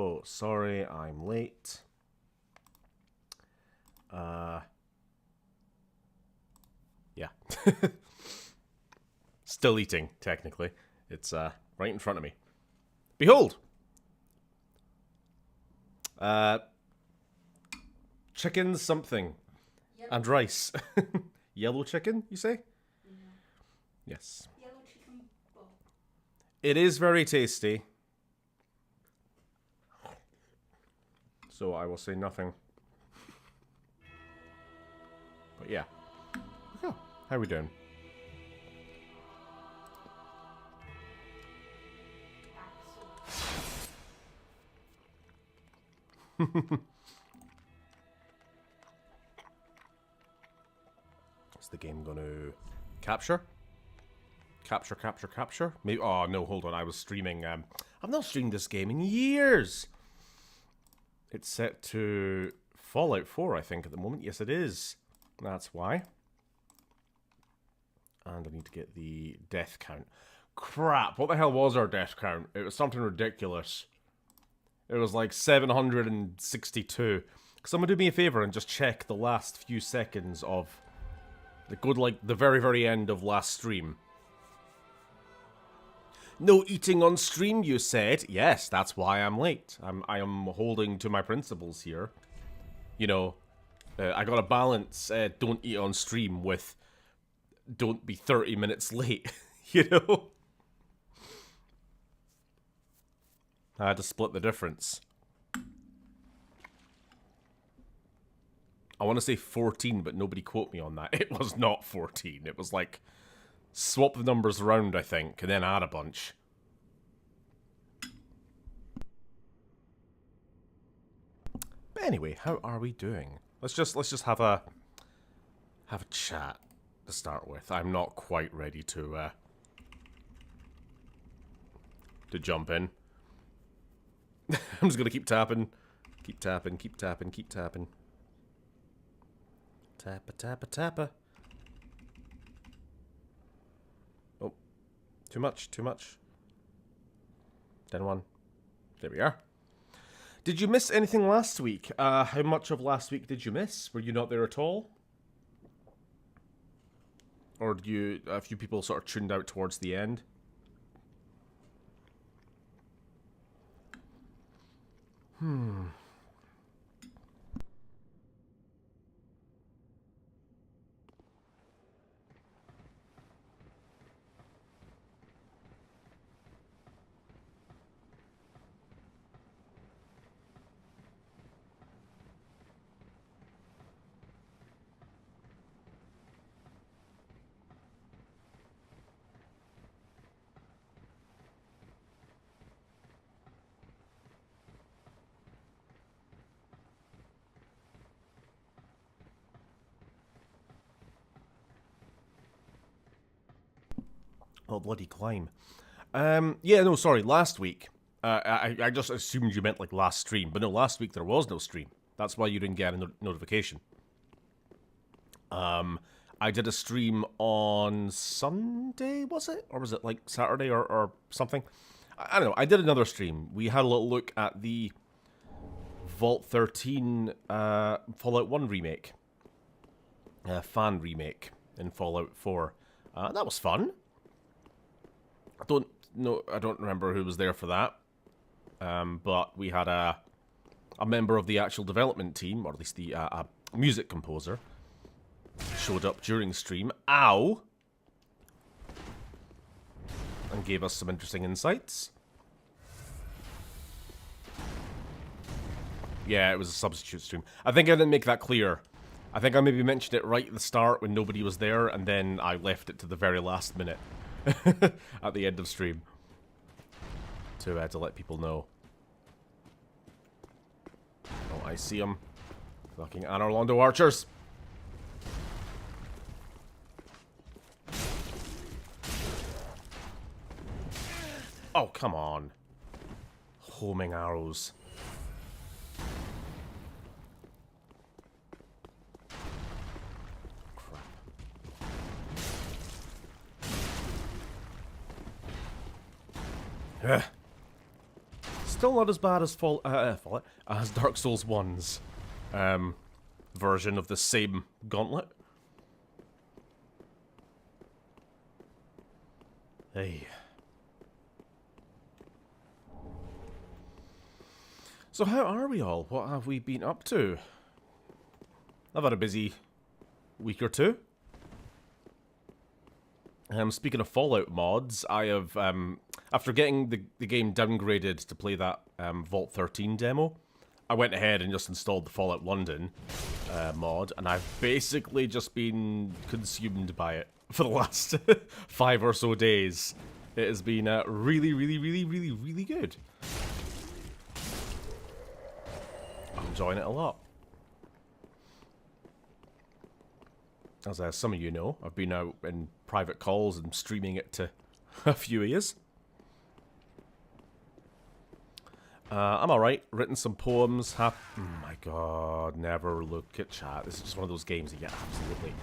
So, sorry I'm late. Yeah. Still eating, technically. It's right in front of me. Behold! Chicken something. Yellow. And rice. Yellow chicken, you say? Yeah. Yes. Yellow chicken bowl. It is very tasty. So I will say nothing. But yeah. Oh, how are we doing? Is the game going to capture? Capture? Maybe. Oh no, hold on. I was streaming. I've not streamed this game in years. It's set to Fallout 4, I think, at the moment. Yes, it is. That's why. And I need to get the death count. Crap! What the hell was our death count? It was something ridiculous. It was like 762. Someone do me a favor and just check the last few seconds of... Go to, like, the very, very end of last stream. No eating on stream, you said. Yes, that's why I'm late. I am holding to my principles here. You know, I gotta balance don't eat on stream with don't be 30 minutes late, you know? I had to split the difference. I want to say 14, but nobody quote me on that. It was not 14. It was like, swap the numbers around, I think, and then add a bunch. But anyway, how are we doing? Let's just have a chat to start with. I'm not quite ready to jump in. I'm just gonna keep tapping. Keep tapping. Tappa. Oh. Too much. Then one. There we are. Did you miss anything last week? How much of last week did you miss? Were you not there at all? Or did you, a few people sort of tuned out towards the end? Oh, bloody climb. Yeah, no, sorry, last week. I just assumed you meant like last stream. But no, last week there was no stream. That's why you didn't get a notification. I did a stream on Sunday, was it? Or was it like Saturday or something? I don't know. I did another stream. We had a little look at the Vault 13 Fallout 1 remake. Fan remake in Fallout 4. That was fun. I don't remember who was there for that. But we had a member of the actual development team, or at least the a music composer, showed up during stream. Ow! And gave us some interesting insights. Yeah, it was a substitute stream. I think I didn't make that clear. I think I maybe mentioned it right at the start when nobody was there, and then I left it to the very last minute. At the end of stream. To let people know. Oh, I see them. Fucking Anor Londo archers. Oh, come on. Homing arrows. still not as bad as Fallout, as Dark Souls 1's version of the same gauntlet. Hey. So how are we all? What have we been up to? I've had a busy week or two. Speaking of Fallout mods, I have, after getting the game downgraded to play that Vault 13 demo, I went ahead and just installed the Fallout London mod, and I've basically just been consumed by it for the last 5 or so days. It has been really, really, really, really, really good. I'm enjoying it a lot. As some of you know, I've been out in private calls and streaming it to a few ears. I'm alright. Written some poems. Oh my god, never look at chat. This is just one of those games that you absolutely...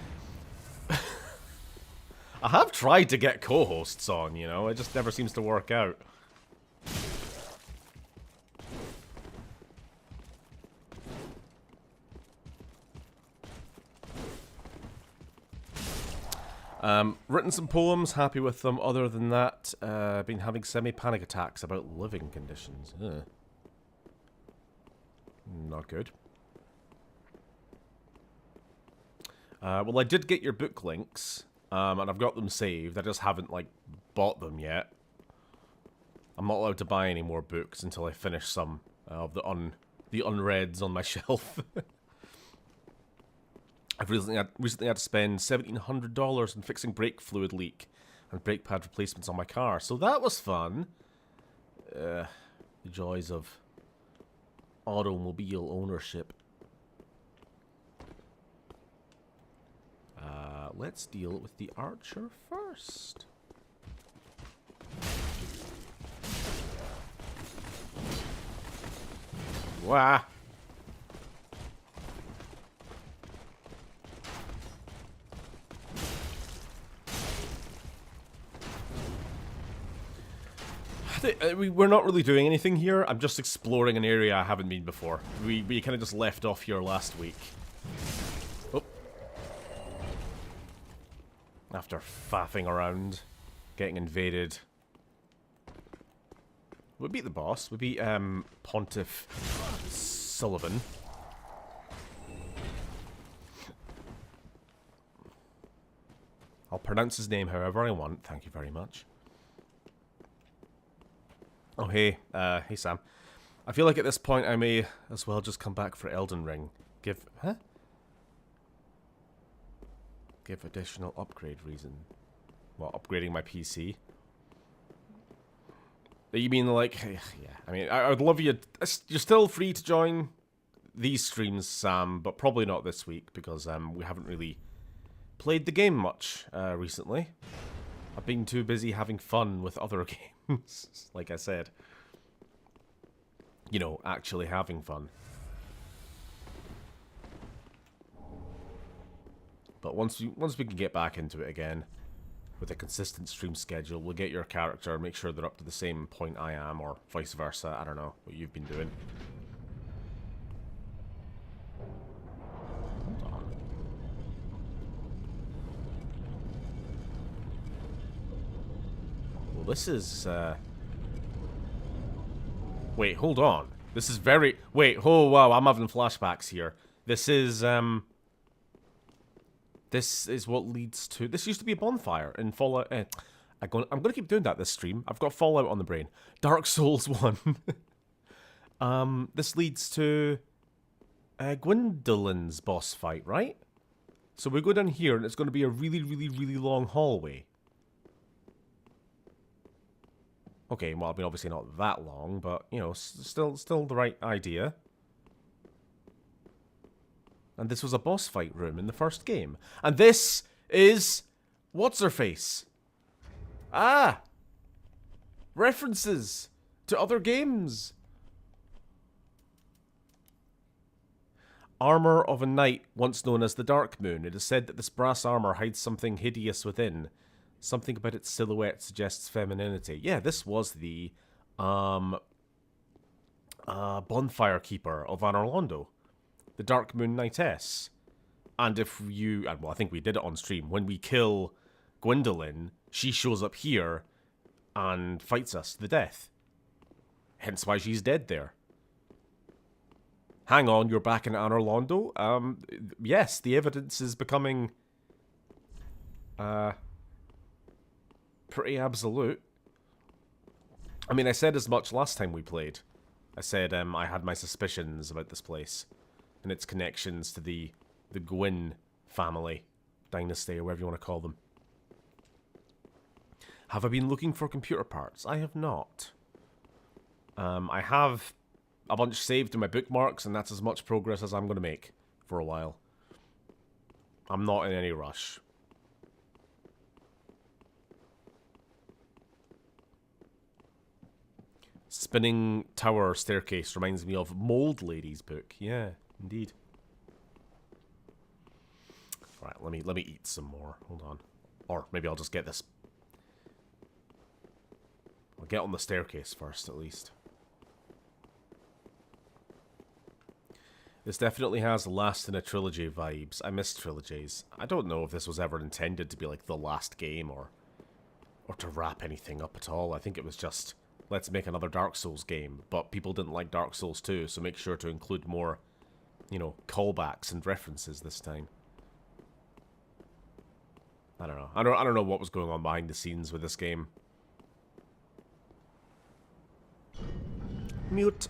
I have tried to get co-hosts on, you know, it just never seems to work out. Written some poems, happy with them. Other than that, been having semi-panic attacks about living conditions. Not good. Well, I did get your book links, and I've got them saved. I just haven't, like, bought them yet. I'm not allowed to buy any more books until I finish some of the unreads on my shelf. I've recently had to spend $1,700 on fixing brake fluid leak and brake pad replacements on my car, so that was fun. The joys of automobile ownership. Let's deal with the archer first. Wah! We're not really doing anything here. I'm just exploring an area I haven't been before. We kind of just left off here last week. Oh. After faffing around, getting invaded. We beat the boss. We beat Pontiff Sullivan. I'll pronounce his name however I want. Thank you very much. Oh, hey. Hey, Sam. I feel like at this point I may as well just come back for Elden Ring. Give additional upgrade reason. Well, upgrading my PC. You mean like, yeah, I mean, I would love you, you're still free to join these streams, Sam, but probably not this week because we haven't really played the game much recently. I've been too busy having fun with other games, like I said. You know, actually having fun. But once we can get back into it again, with a consistent stream schedule, we'll get your character, make sure they're up to the same point I am, or vice versa. I don't know what you've been doing. Hold on. Well, this is, wait, hold on. This is very... Wait, oh, wow, I'm having flashbacks here. This is what leads to... This used to be a bonfire in Fallout... I'm going to keep doing that this stream. I've got Fallout on the brain. Dark Souls 1. This leads to Gwendolyn's boss fight, right? So we go down here, and it's going to be a really, really, really long hallway. Okay, well, I mean, obviously not that long, but, you know, still the right idea. And this was a boss fight room in the first game. And this is... What's-her-face? Ah! References to other games. Armor of a knight, once known as the Dark Moon. It is said that this brass armor hides something hideous within. Something about its silhouette suggests femininity. Yeah, this was the Bonfire Keeper of Anor Londo, the Dark Moon Knightess. And if you, well, I think we did it on stream, when we kill Gwendolyn, she shows up here and fights us to the death. Hence why she's dead there. Hang on, you're back in Anor Londo? Yes, the evidence is becoming pretty absolute. I mean, I said as much last time we played. I said I had my suspicions about this place and its connections to the Gwyn family, dynasty, or whatever you want to call them. Have I been looking for computer parts? I have not. I have a bunch saved in my bookmarks, and that's as much progress as I'm going to make for a while. I'm not in any rush. Spinning Tower Staircase reminds me of Mold Lady's book. Yeah, indeed. Right, let me eat some more. Hold on. Or maybe I'll just get this. I'll get on the staircase first, at least. This definitely has last in a trilogy vibes. I miss trilogies. I don't know if this was ever intended to be like the last game or to wrap anything up at all. I think it was just, let's make another Dark Souls game. But people didn't like Dark Souls 2, so make sure to include more, you know, callbacks and references this time. I don't know. I don't know what was going on behind the scenes with this game. Mute.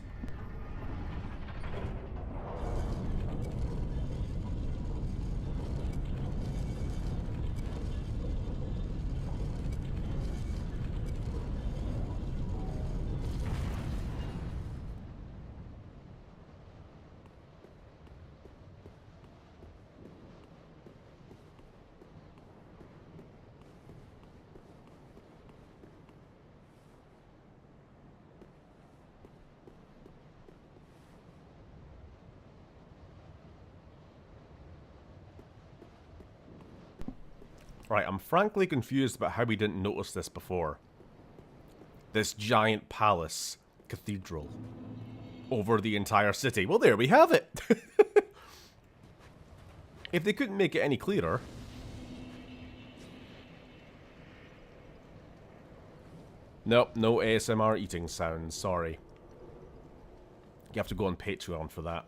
Right, I'm frankly confused about how we didn't notice this before. This giant palace cathedral over the entire city. Well, there we have it! If they couldn't make it any clearer... Nope, no ASMR eating sounds, sorry. You have to go on Patreon for that.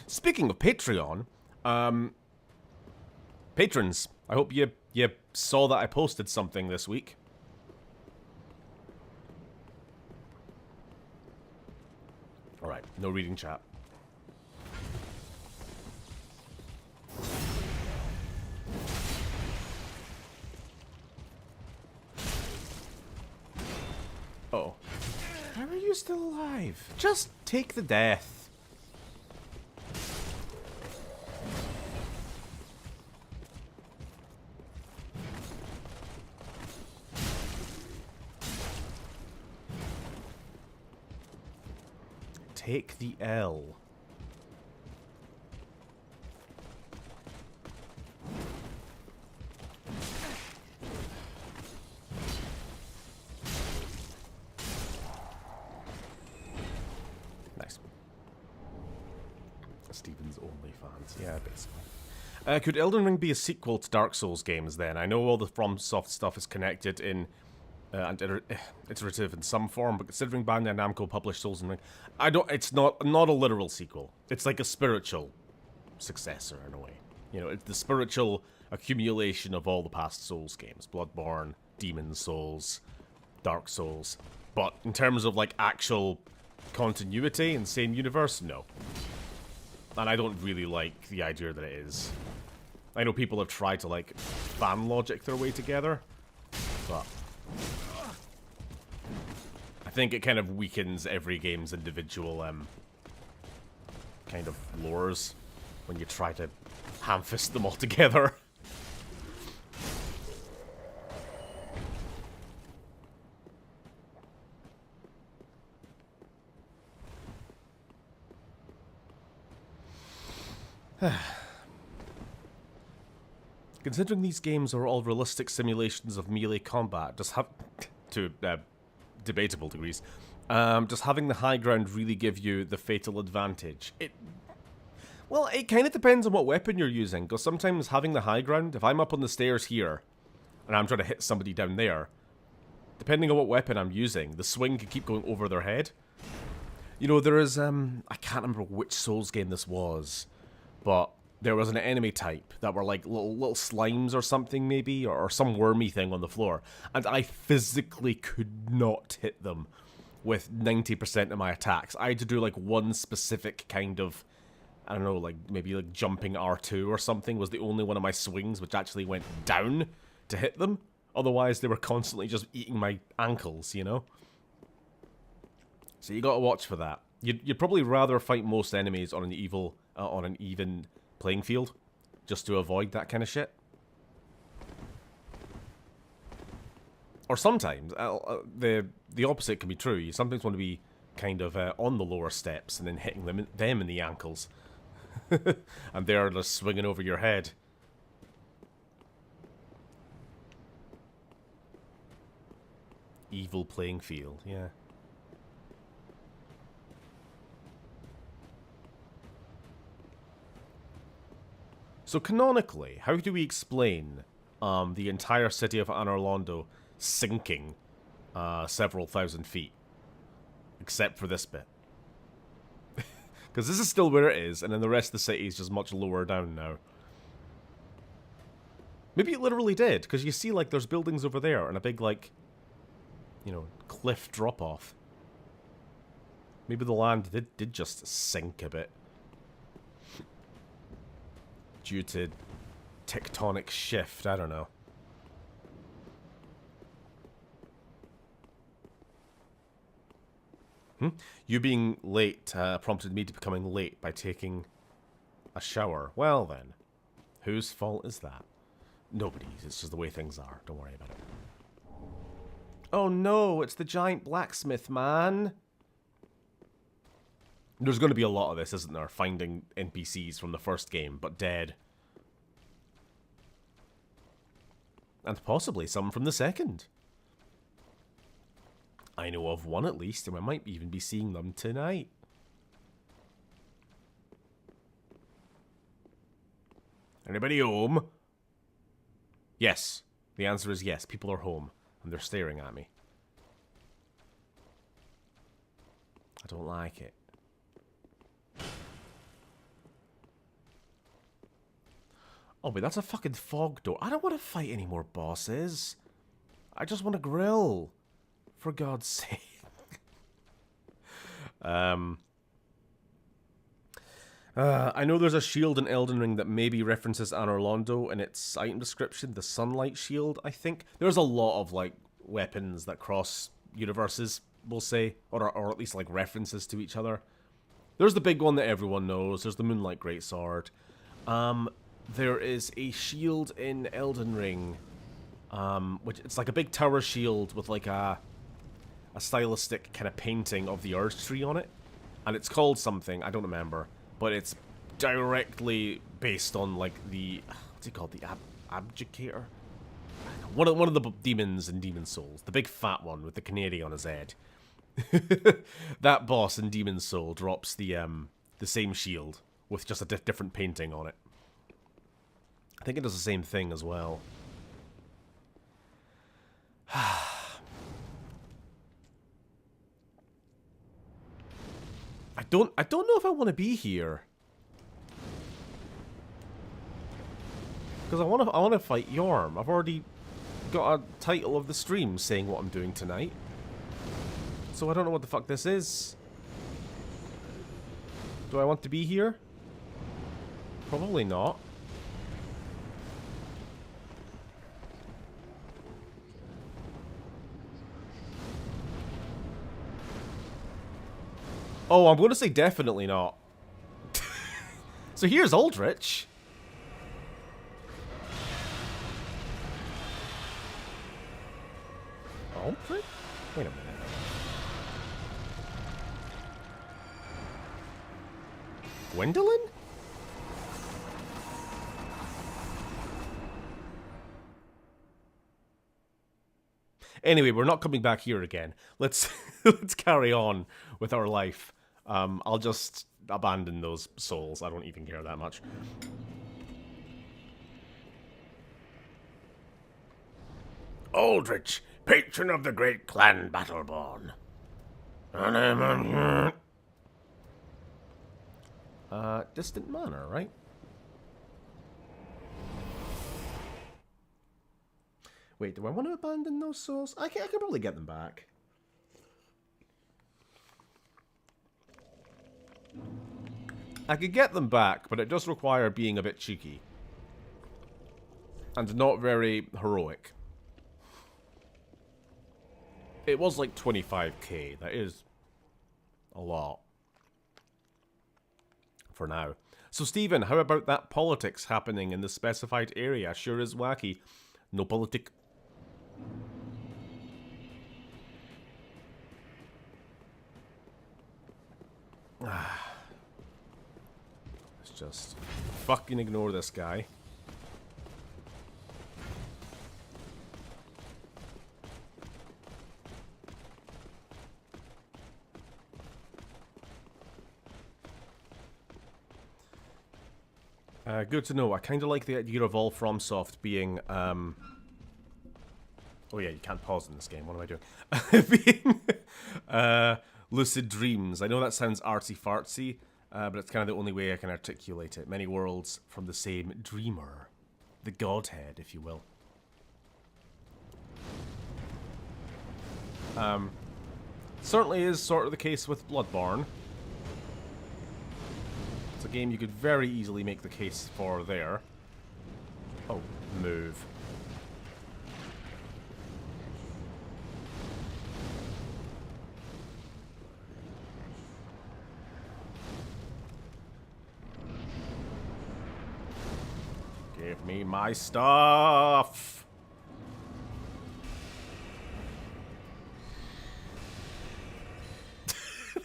Speaking of Patreon, patrons, I hope you saw that I posted something this week. Alright, no reading chat. Uh-oh. How are you still alive? Just take the death. Take the L. Nice. Steven's OnlyFans. Yeah, basically. Could Elden Ring be a sequel to Dark Souls games then? I know all the FromSoft stuff is connected in and iterative in some form, but considering Bandai Namco published Souls and Ring, it's not a literal sequel. It's like a spiritual successor in a way. You know, it's the spiritual accumulation of all the past Souls games. Bloodborne, Demon Souls, Dark Souls. But in terms of like actual continuity and same universe, no. And I don't really like the idea that it is. I know people have tried to like fan logic their way together, but I think it kind of weakens every game's individual kind of lores when you try to ham-fist them all together. Considering these games are all realistic simulations of melee combat, to debatable degrees, Does having the high ground really give you the fatal advantage? Well, it kind of depends on what weapon you're using, because sometimes having the high ground, if I'm up on the stairs here, and I'm trying to hit somebody down there, depending on what weapon I'm using, the swing can keep going over their head. You know, there is, I can't remember which Souls game this was, but there was an enemy type that were like little slimes or something maybe, or some wormy thing on the floor, and I physically could not hit them with 90% of my attacks. I had to do like one specific kind of, I don't know, like maybe like jumping R2 or something was the only one of my swings which actually went down to hit them. Otherwise, they were constantly just eating my ankles, you know? So you gotta watch for that. You'd probably rather fight most enemies on an even playing field, just to avoid that kind of shit. Or sometimes, the opposite can be true. You sometimes want to be kind of on the lower steps and then hitting them in the ankles. And they're just swinging over your head. Evil playing field, yeah. So canonically, how do we explain the entire city of Anor Londo sinking several thousand feet? Except for this bit. Because this is still where it is, and then the rest of the city is just much lower down now. Maybe it literally did, because you see, like, there's buildings over there, and a big, like, you know, cliff drop-off. Maybe the land did just sink a bit. Due to tectonic shift, I don't know. You being late prompted me to becoming late by taking a shower. Well then, whose fault is that? Nobody's, it's just the way things are. Don't worry about it. Oh no, it's the giant blacksmith, man. There's going to be a lot of this, isn't there? Finding NPCs from the first game, but dead. And possibly some from the second. I know of one at least, and we might even be seeing them tonight. Anybody home? Yes. The answer is yes. People are home, and they're staring at me. I don't like it. Oh, but that's a fucking fog door. I don't want to fight any more bosses. I just want to grill. For God's sake. I know there's a shield in Elden Ring that maybe references Anor Londo in its item description. The Sunlight Shield, I think. There's a lot of, like, weapons that cross universes, we'll say. Or at least, like, references to each other. There's the big one that everyone knows. There's the Moonlight Greatsword. There is a shield in Elden Ring. Which it's like a big tower shield with, like, a stylistic kind of painting of the Urge Tree on it. And it's called something, I don't remember. But it's directly based on, like, the... What's it called? The Abjugator? One of the demons in Demon Souls. The big fat one with the canary on his head. That boss in Demon Soul drops the same shield with just a different painting on it. I think it does the same thing as well. I don't know if I want to be here. Because I want to fight Yhorm. I've already got a title of the stream saying what I'm doing tonight. So I don't know what the fuck this is. Do I want to be here? Probably not. Oh, I'm going to say definitely not. So here's Aldrich. Aldrich? Wait a minute. Gwendolyn? Anyway, we're not coming back here again. Let's let's carry on with our life. I'll just abandon those souls. I don't even care that much. Aldrich, patron of the great clan Battleborn. Distant manor, right? Wait, do I want to abandon those souls? I can probably get them back. I could get them back, but it does require being a bit cheeky. And not very heroic. It was like 25k. That is a lot. For now. So, Stephen, how about that politics happening in the specified area? Sure is wacky. No politic. Let's just fucking ignore this guy. Good to know. I kind of like the idea of all FromSoft being, oh yeah, you can't pause in this game. What am I doing? Being, lucid dreams. I know that sounds artsy-fartsy, but it's kind of the only way I can articulate it. Many worlds from the same dreamer. The godhead, if you will. Certainly is sort of the case with Bloodborne. It's a game you could very easily make the case for there. Oh, move. Give me my stuff!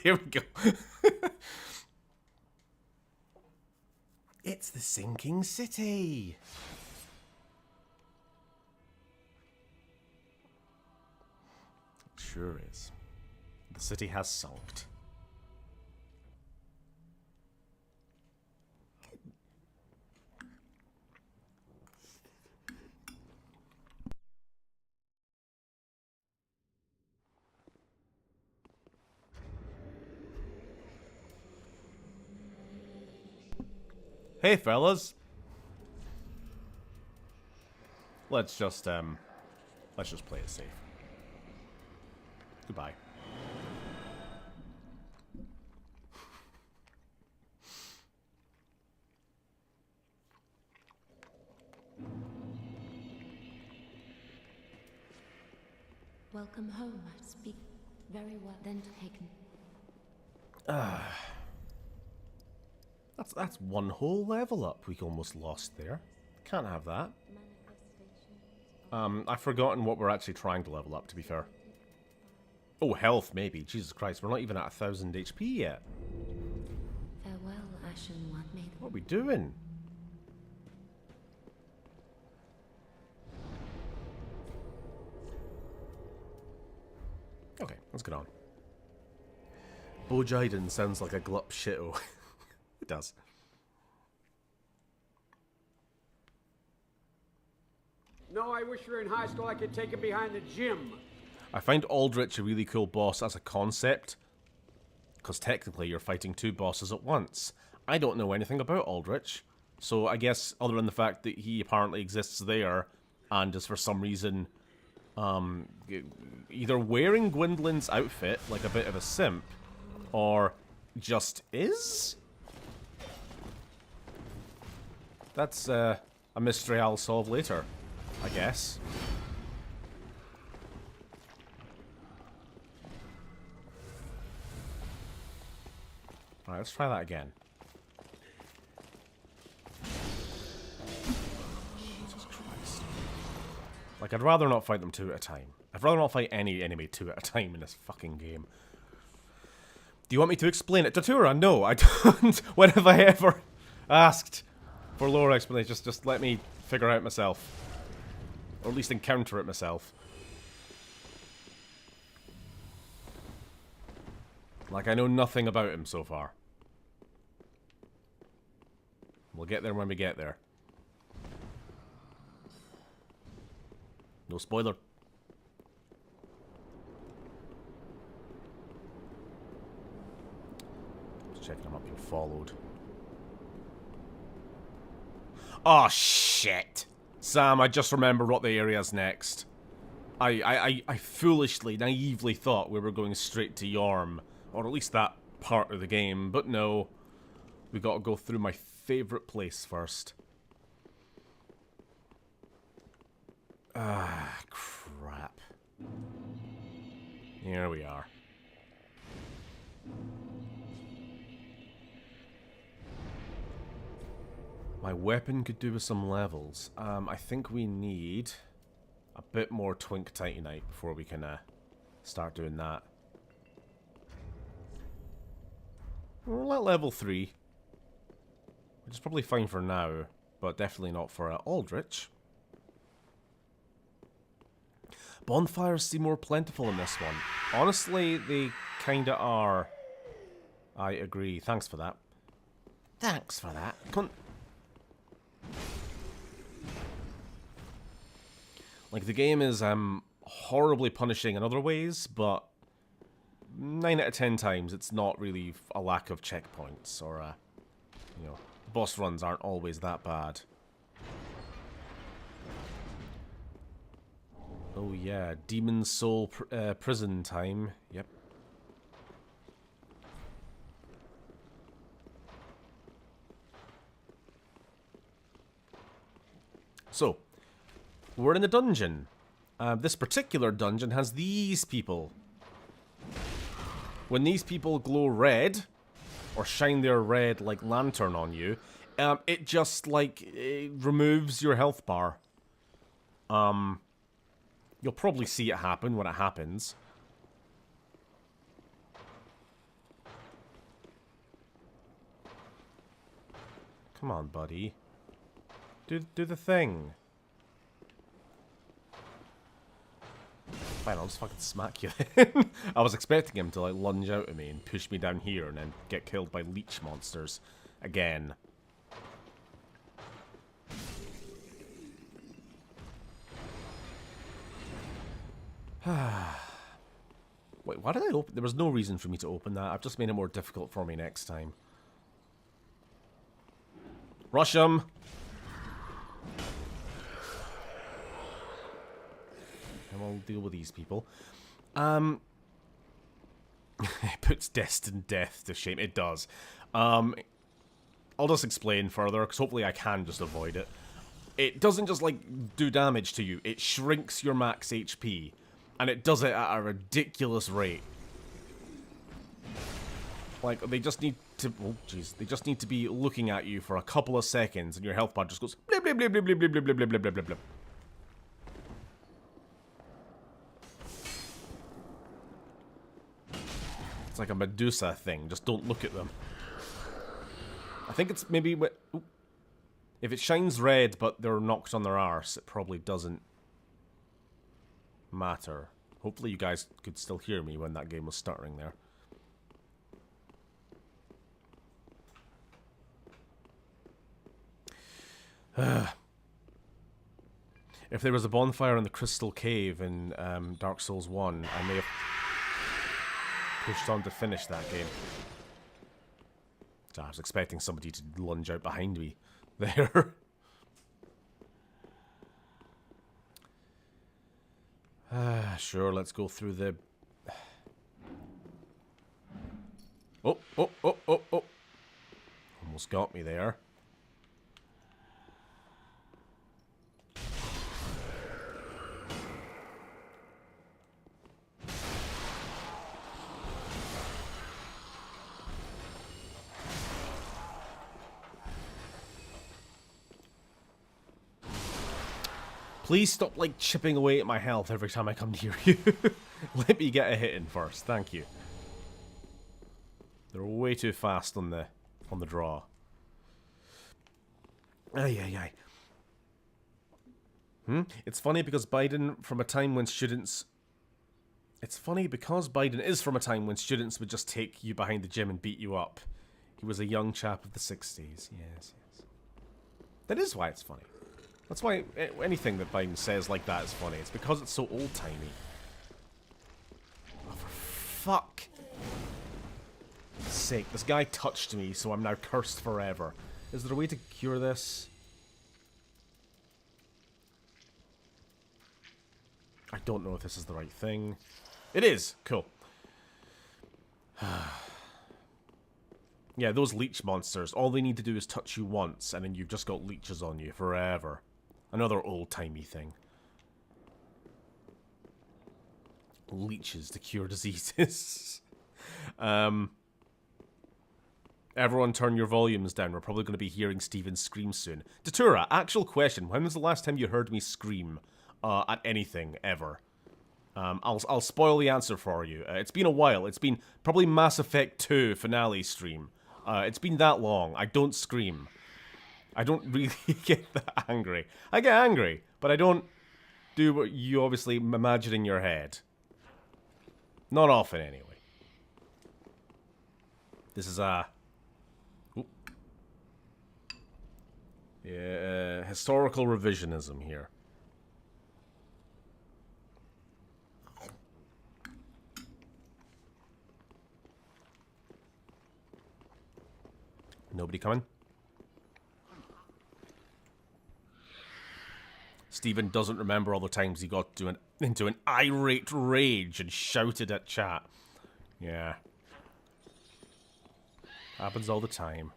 Here we go. It's the sinking city! It sure is. The city has sunk. Hey fellas. Let's just play it safe. Goodbye. Welcome home. I speak very well. Then taken. That's one whole level up we almost lost there. Can't have that. I've forgotten what we're actually trying to level up, to be fair. Oh, health, maybe. Jesus Christ, we're not even at 1000 HP yet. Farewell, Ashen One. What are we doing? Okay, let's get on. Bojaiden sounds like a glup shitto. It does. No, I wish you were in high school. I could take him behind the gym. I find Aldrich a really cool boss as a concept, because technically you're fighting two bosses at once. I don't know anything about Aldrich, so I guess other than the fact that he apparently exists there, and is for some reason, either wearing Gwendolyn's outfit, like a bit of a simp, or just is? That's a mystery I'll solve later, I guess. Alright, let's try that again. Jesus Christ. Like, I'd rather not fight them two at a time. I'd rather not fight any enemy two at a time in this fucking game. Do you want me to explain it? Datura, no, I don't. When have I ever asked for lore explanation? Just let me figure out myself. Or at least encounter it myself. Like I know nothing about him so far. We'll get there when we get there. No spoiler. Just checking I'm not being followed. Oh shit! Sam, I just remembered what the area's next. I foolishly, naively thought we were going straight to Yhorm. Or at least that part of the game, but no. We gotta go through my favorite place first. Ah, crap. Here we are. My weapon could do with some levels. I think we need a bit more Twink Titanite before we can start doing that. We're at level 3. Which is probably fine for now, but definitely not for Aldrich. Bonfires seem more plentiful in this one. Honestly, they kinda are. I agree. Thanks for that. Thanks for that. Like, the game is horribly punishing in other ways, but 9 out of 10 times it's not really a lack of checkpoints, or, you know, boss runs aren't always that bad. Oh yeah, Demon Soul prison time. Yep. So, we're in a dungeon. This particular dungeon has these people. When these people glow red, or shine their red like lantern on you, it just like it removes your health bar. You'll probably see it happen when it happens. Come on, buddy. Do the thing. Fine, I'll just fucking smack you then. I was expecting him to like lunge out at me and push me down here and then get killed by leech monsters again. Wait, why did I open? There was no reason for me to open that. I've just made it more difficult for me next time. Rush him! And we'll deal with these people. It puts destined death to shame. It does. I'll just explain further, because hopefully I can just avoid it. It doesn't just, like, do damage to you. It shrinks your max HP. And it does it at a ridiculous rate. Like, they just need to... Oh, jeez. They just need to be looking at you for a couple of seconds, and your health bar just goes... Blip, blip, blip, blip, blip, blip, blip, blip, blip, blip, blip, blip. It's like a Medusa thing. Just don't look at them. I think it's maybe... Ooh. If it shines red, but they're knocked on their arse, it probably doesn't matter. Hopefully you guys could still hear me when that game was stuttering there. If there was a bonfire in the Crystal Cave in Dark Souls 1, I may have pushed on to finish that game. So I was expecting somebody to lunge out behind me there. Sure, let's go through the... Oh, oh, oh, oh, oh. Almost got me there. Please stop, like, chipping away at my health every time I come near you. Let me get a hit in first, thank you. They're way too fast on the draw. Ay, ay, ay. It's funny because Biden, from a time when students It's funny because Biden is from a time when students would just take you behind the gym and beat you up. He was a young chap of the 60s. Yes, yes. That is why it's funny. That's why anything that Biden says like that is funny. It's because it's so old-timey. Oh, for fuck sake. This guy touched me, so I'm now cursed forever. Is there a way to cure this? I don't know if this is the right thing. It is! Cool. Yeah, those leech monsters, all they need to do is touch you once, and then you've just got leeches on you forever. Another old-timey thing. Leeches to cure diseases. Everyone turn your volumes down. We're probably going to be hearing Steven scream soon. Datura, actual question. When was the last time you heard me scream at anything, ever? I'll spoil the answer for you. It's been a while. It's been probably Mass Effect 2 finale stream. It's been that long. I don't scream. I don't really get that angry. I get angry, but I don't do what you obviously imagine in your head. Not often, anyway. This is historical revisionism here. Nobody coming? Steven doesn't remember all the times he got into an irate rage and shouted at chat. Yeah. Happens all the time.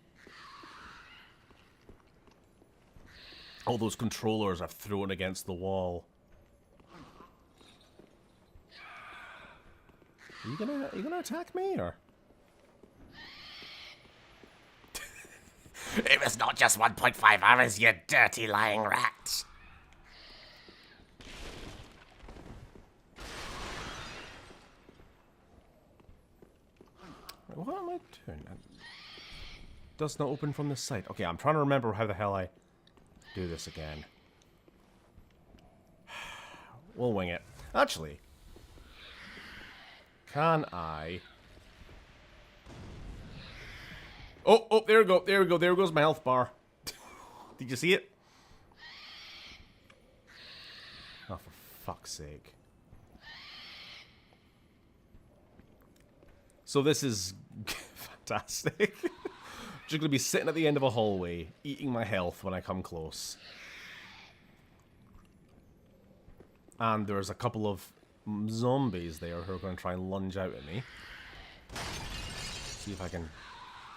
All those controllers I've thrown against the wall. Are you gonna attack me, or? It was not just 1.5 hours, you dirty lying rat. What am I doing? Does not open from this side. Okay, I'm trying to remember how the hell I do this again. We'll wing it. Actually, can I... Oh, there we go, there we go, there goes my health bar. Did you see it? Oh, for fuck's sake. So this is fantastic. Just gonna be sitting at the end of a hallway, eating my health when I come close. And there's a couple of zombies there who are gonna try and lunge out at me. See if I can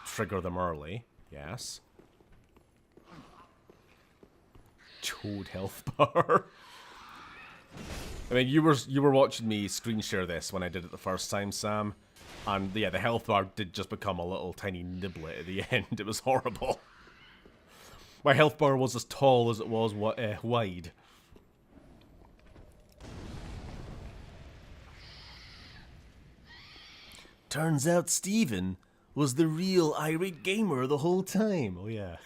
trigger them early. Yes. Chode health bar. I mean, you were watching me screen share this when I did it the first time, Sam. And yeah, the health bar did just become a little tiny niblet at the end. It was horrible. My health bar was as tall as it was wide. Turns out Steven was the real irate gamer the whole time. Oh yeah.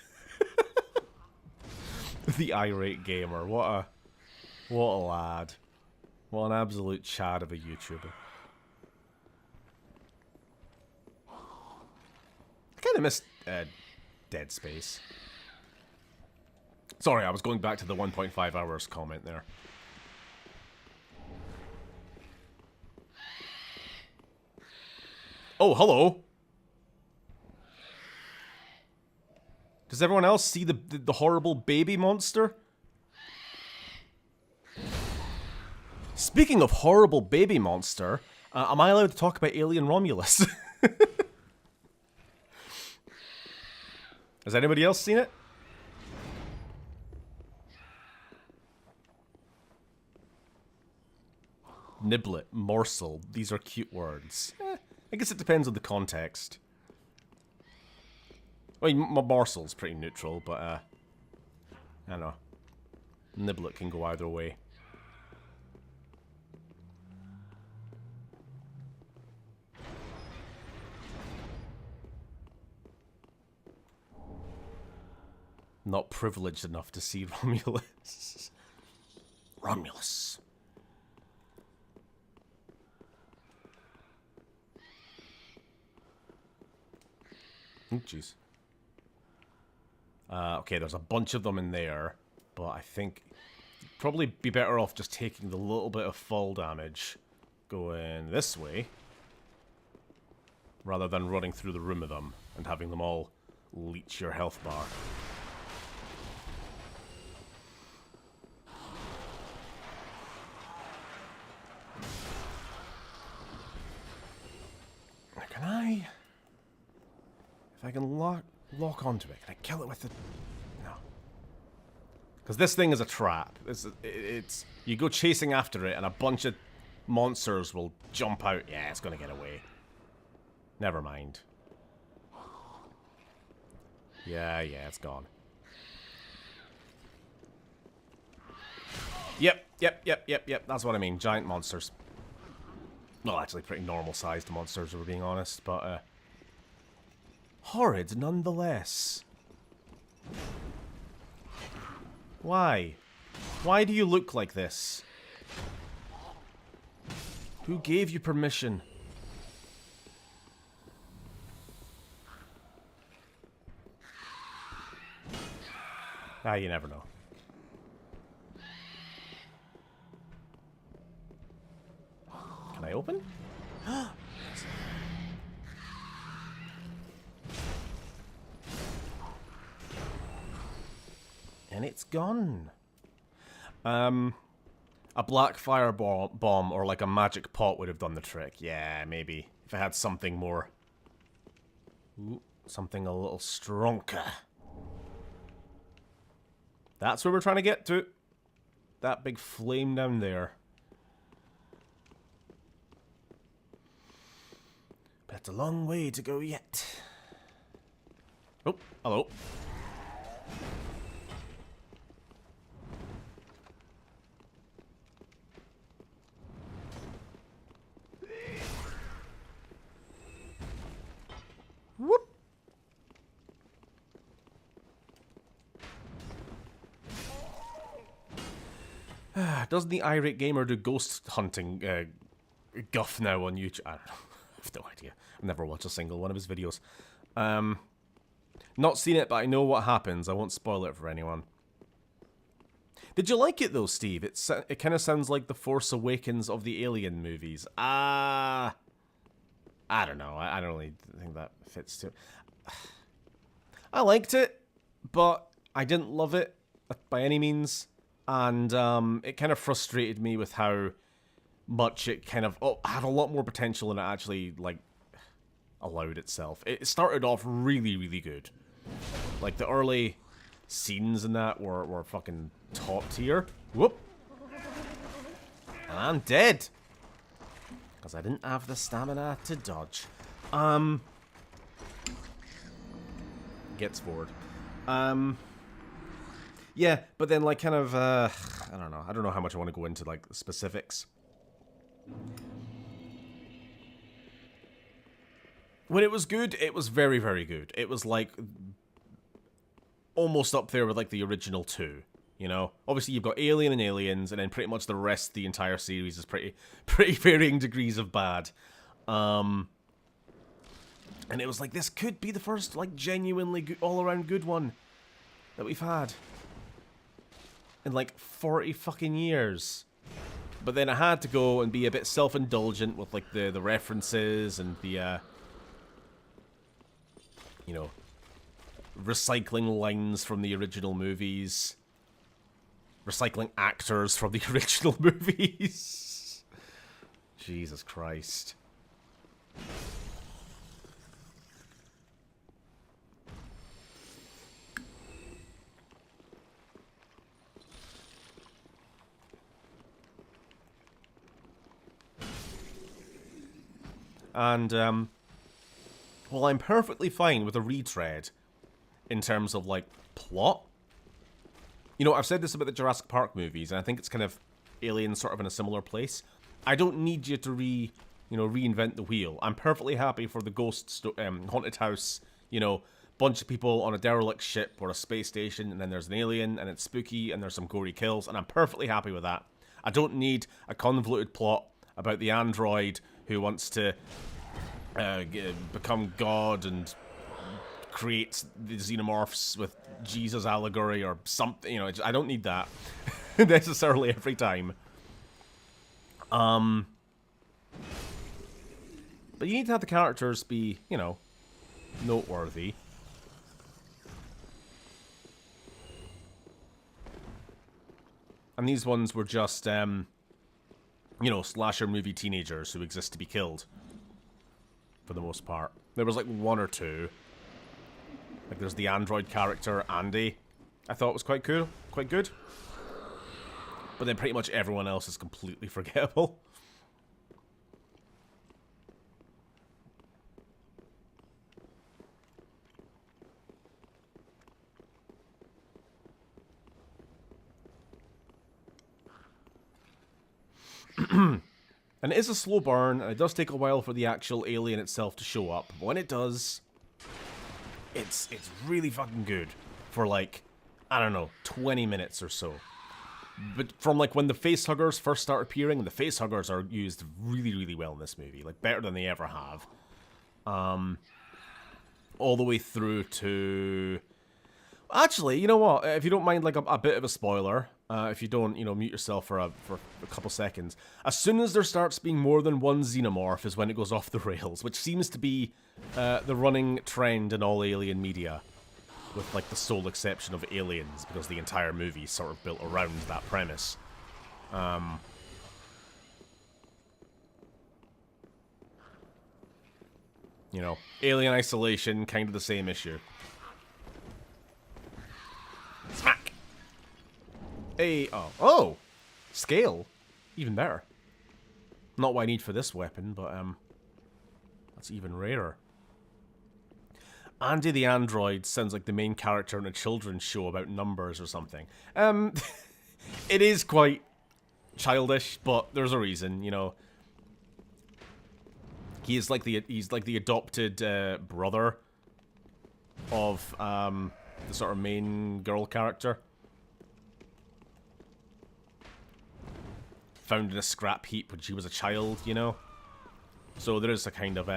The irate gamer. What a lad. What an absolute chad of a YouTuber. I kind of missed Dead Space. Sorry, I was going back to the 1.5 hours comment there. Oh, hello. Does everyone else see the horrible baby monster? Speaking of horrible baby monster, am I allowed to talk about Alien Romulus? Has anybody else seen it? Niblet, morsel, these are cute words. I guess it depends on the context. I mean, morsel's pretty neutral, but I don't know. Niblet can go either way. Not privileged enough to see Romulus. Romulus. Oh, jeez. Okay, there's a bunch of them in there, but I think probably be better off just taking the little bit of fall damage going this way rather than running through the room of them and having them all leech your health bar. Can I... If I can lock onto it, can I kill it with the... No. Because this thing is a trap. It's... You go chasing after it and a bunch of monsters will jump out. Yeah, it's going to get away. Never mind. Yeah, it's gone. Yep. That's what I mean. Giant monsters. Well, actually, pretty normal-sized monsters, if we're being honest, but, horrid nonetheless. Why? Why do you look like this? Who gave you permission? Ah, you never know. Can I open? And it's gone. A black fire bomb or like a magic pot would have done the trick. Yeah, maybe. If I had something more... Ooh, something a little stronger. That's where we're trying to get to. That big flame down there. But it's a long way to go yet. Oh, hello. Whoop. Doesn't the irate gamer do ghost hunting guff now on YouTube? I don't know. I have no idea. I've never watched a single one of his videos. Not seen it, but I know what happens. I won't spoil it for anyone. Did you like it though, Steve? It kind of sounds like the Force Awakens of the Alien movies. I don't know. I don't really think that fits too. I liked it, but I didn't love it by any means. And it kind of frustrated me with how much it kind of had a lot more potential than it actually, like, allowed itself. It started off really, really good. Like, the early scenes in that were fucking top tier. Whoop! And I'm dead! Because I didn't have the stamina to dodge. Gets forward. Yeah, but then, like, kind of, I don't know. I don't know how much I want to go into, like, the specifics. When it was good, it was very, very good. It was, like, almost up there with, like, the original two, you know? Obviously, you've got Alien and Aliens, and then pretty much the rest of the entire series is pretty varying degrees of bad. And it was like, this could be the first, like, genuinely good, all-around good one that we've had in, like, 40 fucking years. But then I had to go and be a bit self-indulgent with, like, the references and the, you know, recycling lines from the original movies. Recycling actors from the original movies. Jesus Christ. And, well, I'm perfectly fine with a retread in terms of, like, plot. You know, I've said this about the Jurassic Park movies, and I think it's kind of Alien sort of in a similar place. I don't need you to reinvent the wheel. I'm perfectly happy for the haunted house, you know, bunch of people on a derelict ship or a space station, and then there's an alien, and it's spooky, and there's some gory kills, and I'm perfectly happy with that. I don't need a convoluted plot about the android who wants to become God and creates the xenomorphs with Jesus allegory or something. You know, I don't need that necessarily every time. But you need to have the characters be, you know, noteworthy. And these ones were just, you know, slasher movie teenagers who exist to be killed. For the most part. There was like one or two. Like there's the android character, Andy. I thought was quite cool, quite good. But then pretty much everyone else is completely forgettable. And it is a slow burn, and it does take a while for the actual alien itself to show up. But when it does, it's really fucking good for like, I don't know, 20 minutes or so. But from like when the facehuggers first start appearing, and the facehuggers are used really, really well in this movie, like better than they ever have. All the way through to... Actually, you know what? If you don't mind like a bit of a spoiler, if you don't, you know, mute yourself for a couple seconds. As soon as there starts being more than one xenomorph is when it goes off the rails, which seems to be the running trend in all alien media, with like the sole exception of Aliens, because the entire movie is sort of built around that premise. You know, Alien Isolation, kind of the same issue. Smack. Hey, oh, scale, even better. Not what I need for this weapon, but that's even rarer. Andy the android sounds like the main character in a children's show about numbers or something. It is quite childish, but there's a reason, you know. He's like the adopted brother of the sort of main girl character. Found in a scrap heap when she was a child, you know? So there is a kind of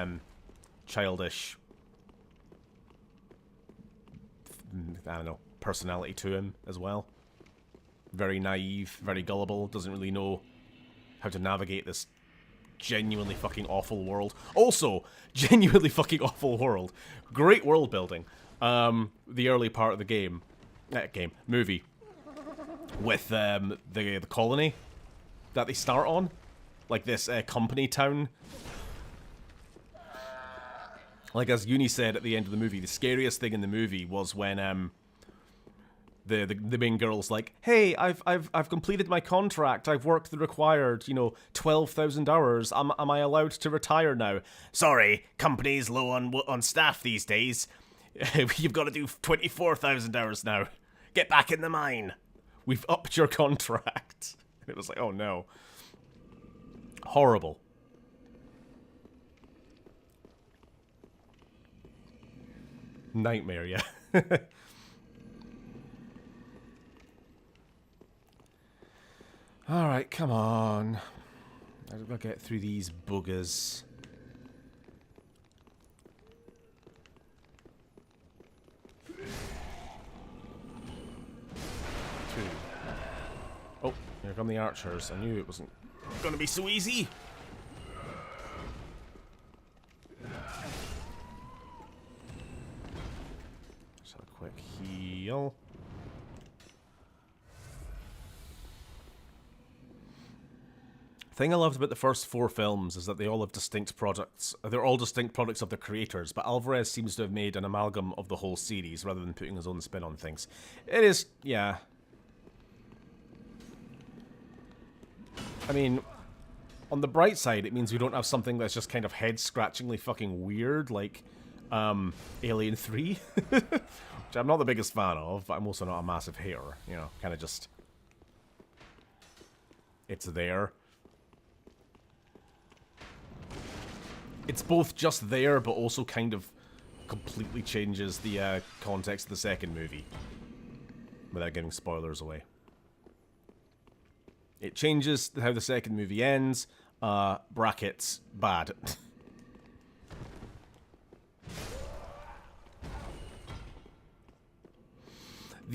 childish, I don't know, personality to him as well. Very naive, very gullible, doesn't really know how to navigate this genuinely fucking awful world. Also, genuinely fucking awful world. Great world building. The early part of the movie, with the colony that they start on, like this company town. Like as Uni said at the end of the movie, the scariest thing in the movie was when the main girl's like, "Hey, I've completed my contract. I've worked the required, 12,000 hours. Am I allowed to retire now?" Sorry, company's low on staff these days. You've got to do 24,000 hours now. Get back in the mine. We've upped your contract. It was like, oh no. Horrible. Nightmare, yeah. Alright, come on. I've got to get through these buggers. Oh, here come the archers. I knew it wasn't gonna be so easy. Just have a quick heal. The thing I loved about the first 4 films is that they all have distinct products. They're all distinct products of their creators, but Alvarez seems to have made an amalgam of the whole series rather than putting his own spin on things. It is, yeah. I mean, on the bright side, it means we don't have something that's just kind of head-scratchingly fucking weird, like Alien 3, which I'm not the biggest fan of, but I'm also not a massive hater, kind of just... It's there. It's both just there, but also kind of completely changes the context of the second movie, without giving spoilers away. It changes how the second movie ends. Brackets, bad.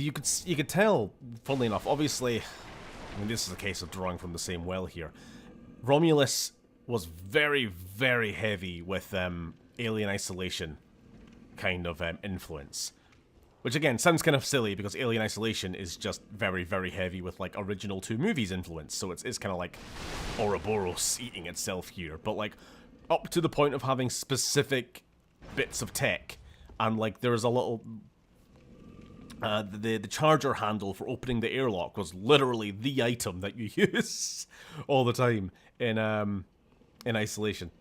you could tell, funnily enough, obviously, I mean, this is a case of drawing from the same well here. Romulus was very, very heavy with Alien Isolation kind of influence. Which, again, sounds kind of silly because Alien Isolation is just very, very heavy with, like, original 2 movies influence. So it's kind of like Ouroboros eating itself here. But, like, up to the point of having specific bits of tech. And, like, there's a little... the charger handle for opening the airlock was literally the item that you use all the time in Isolation.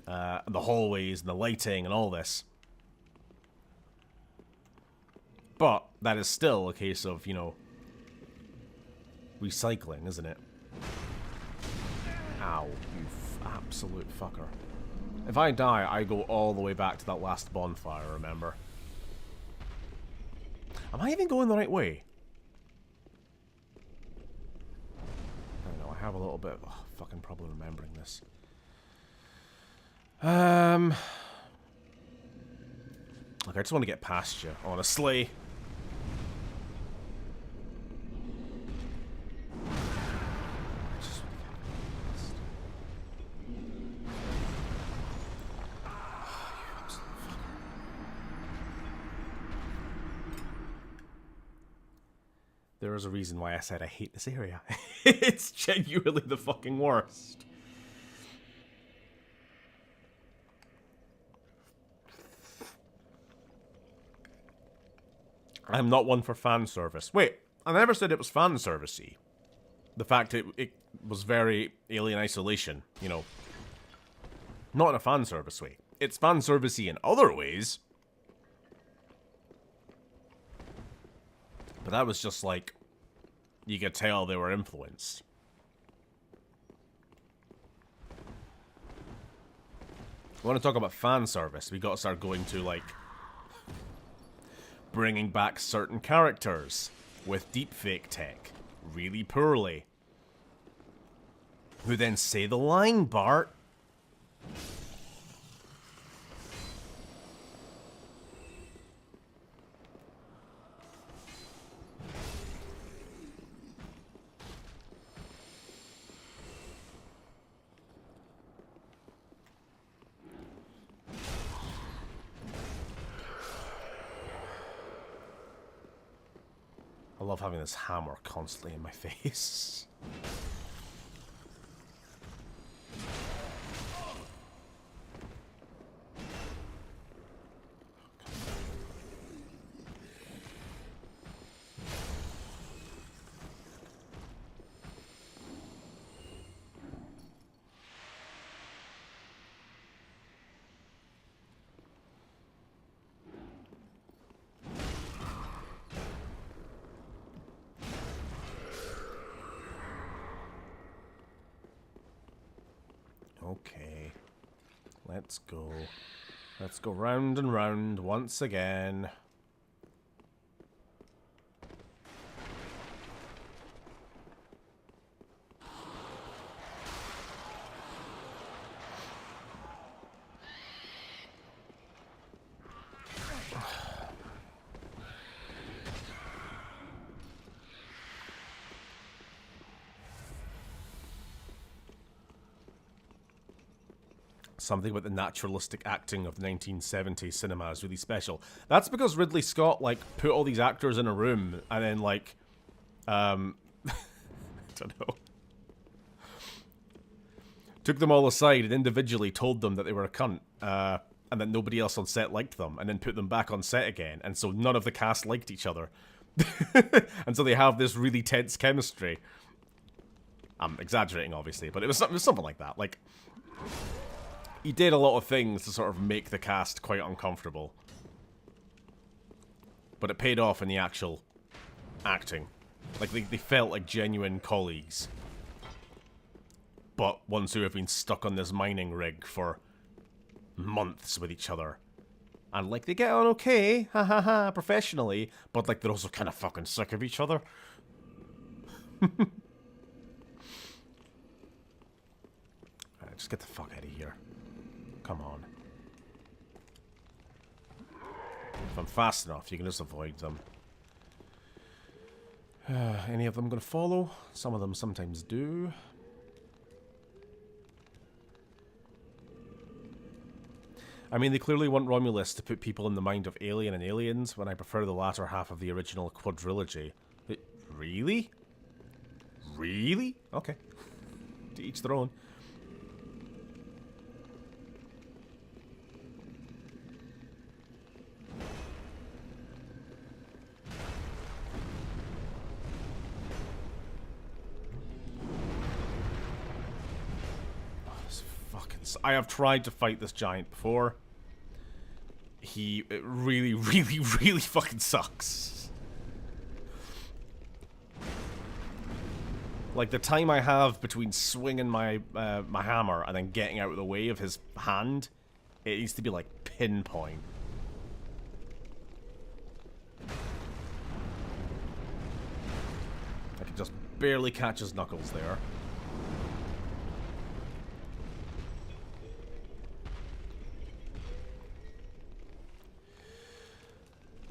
The hallways and the lighting and all this. But that is still a case of, you know, recycling, isn't it? Ow, you absolute fucker. If I die, I go all the way back to that last bonfire, remember? Am I even going the right way? I don't know, I have a little bit of fucking problem remembering this. Look, I just want to get past you, honestly. There is a reason why I said I hate this area. It's genuinely the fucking worst. I'm not one for fan service. Wait, I never said it was fan servicey. The fact it was very Alien Isolation, you know. Not in a fan service way. It's fan servicey in other ways. But that was just like, you could tell they were influenced. We want to talk about fan service. We got to start going to, like, bringing back certain characters with deepfake tech really poorly. Who then say the line, Bart. I love having this hammer constantly in my face. Okay, let's go. Let's go round and round once again. Something about the naturalistic acting of 1970s cinema is really special. That's because Ridley Scott, like, put all these actors in a room and then, like, I don't know. Took them all aside and individually told them that they were a cunt, and that nobody else on set liked them, and then put them back on set again, and so none of the cast liked each other. And so they have this really tense chemistry. I'm exaggerating, obviously, but it was something like that. Like, he did a lot of things to sort of make the cast quite uncomfortable. But it paid off in the actual acting. Like, they felt like genuine colleagues. But ones who have been stuck on this mining rig for months with each other. And, like, they get on okay, ha ha ha, professionally, but, like, they're also kind of fucking sick of each other. Alright, just get the fuck out of here. Come on. If I'm fast enough, you can just avoid them. Any of them gonna follow? Some of them sometimes do. I mean, they clearly want Romulus to put people in the mind of Alien and Aliens, when I prefer the latter half of the original quadrilogy. Really? Really? Okay. To each their own. I have tried to fight this giant before. He really, really, really fucking sucks. Like, the time I have between swinging my my hammer and then getting out of the way of his hand, it needs to be, like, pinpoint. I can just barely catch his knuckles there.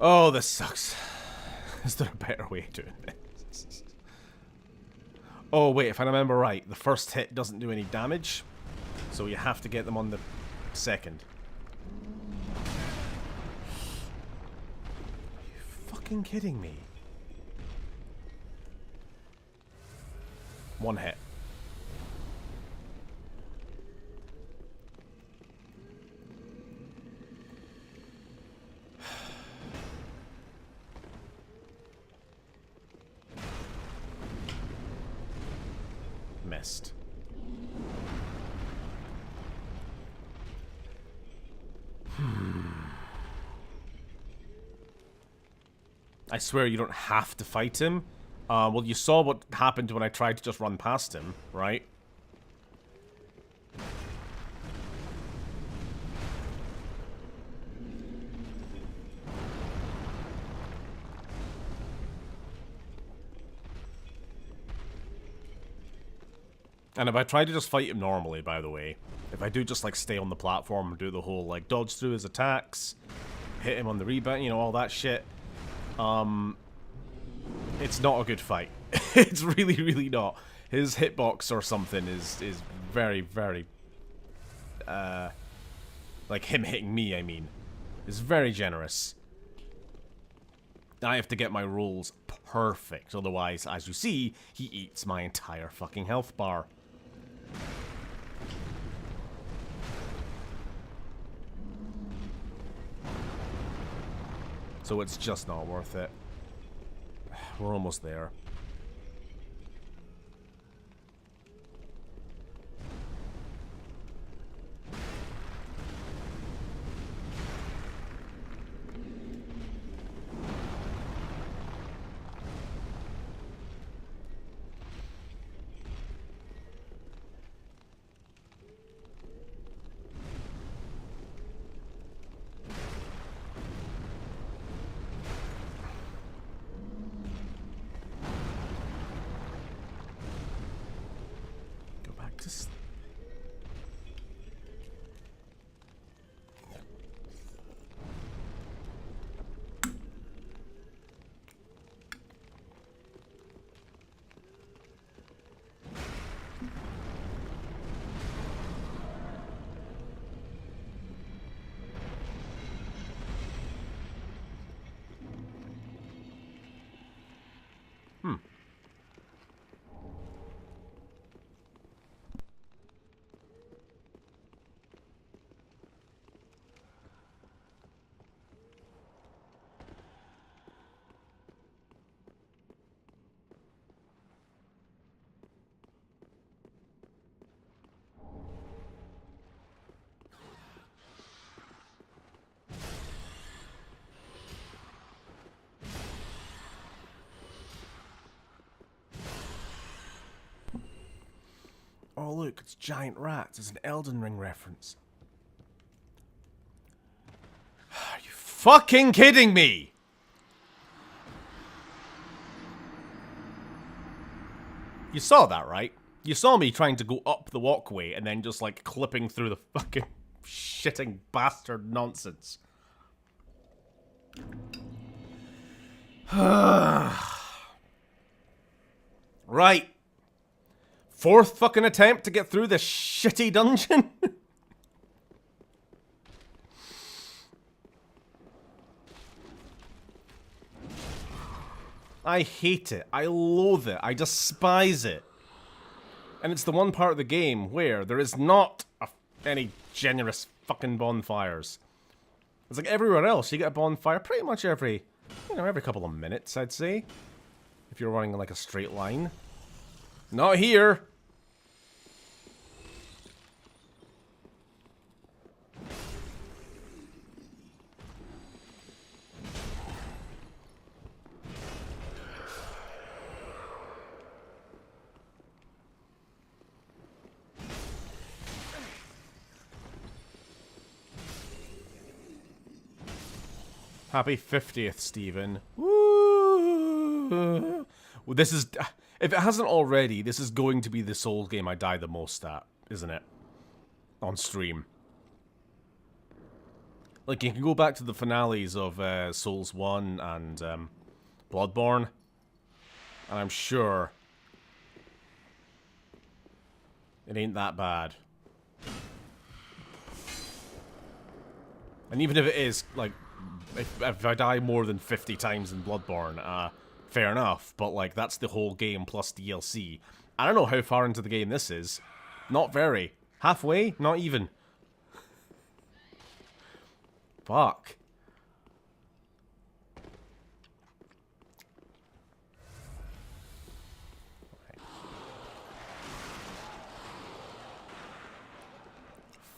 Oh, this sucks. Is there a better way of doing this? Oh, wait, if I remember right, the first hit doesn't do any damage, so you have to get them on the second. Are you fucking kidding me? One hit. Missed. I swear you don't have to fight him. Well, you saw what happened when I tried to just run past him, right? And if I try to just fight him normally, by the way, if I do just, like, stay on the platform and do the whole, like, dodge through his attacks, hit him on the rebound, you know, all that shit, it's not a good fight. It's really, really not. His hitbox or something is very, very, like, him hitting me, I mean, is very generous. I have to get my rolls perfect, otherwise, as you see, he eats my entire fucking health bar. So it's just not worth it. We're almost there. Oh look, it's giant rats. It's an Elden Ring reference. Are you fucking kidding me? You saw that, right? You saw me trying to go up the walkway and then just, like, clipping through the fucking shitting bastard nonsense. Right. Fourth fucking attempt to get through this shitty dungeon. I hate it. I loathe it. I despise it. And it's the one part of the game where there is not any generous fucking bonfires. It's like everywhere else, you get a bonfire pretty much every, every couple of minutes, I'd say. If you're running like a straight line. Not here! Happy 50th, Stephen. Woo! Well, this is... If it hasn't already, this is going to be the Souls game I die the most at, isn't it? On stream. Like, you can go back to the finales of Souls 1 and Bloodborne. And I'm sure... it ain't that bad. And even if it is, like... If I die more than 50 times in Bloodborne, fair enough, but like that's the whole game plus DLC. I don't know how far into the game this is. Not very. Halfway? Not even. Fuck.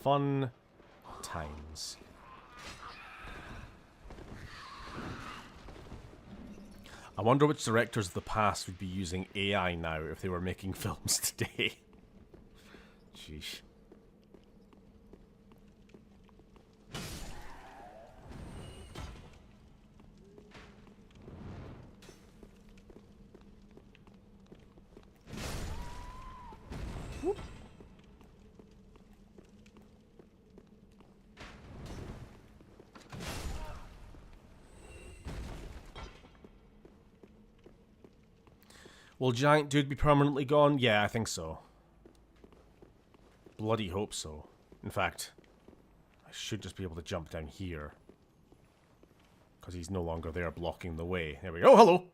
Fun times. I wonder which directors of the past would be using AI now if they were making films today. Sheesh. Whoop. Will Giant Dude be permanently gone? Yeah, I think so. Bloody hope so. In fact, I should just be able to jump down here. Because he's no longer there blocking the way. There we go. Oh, hello!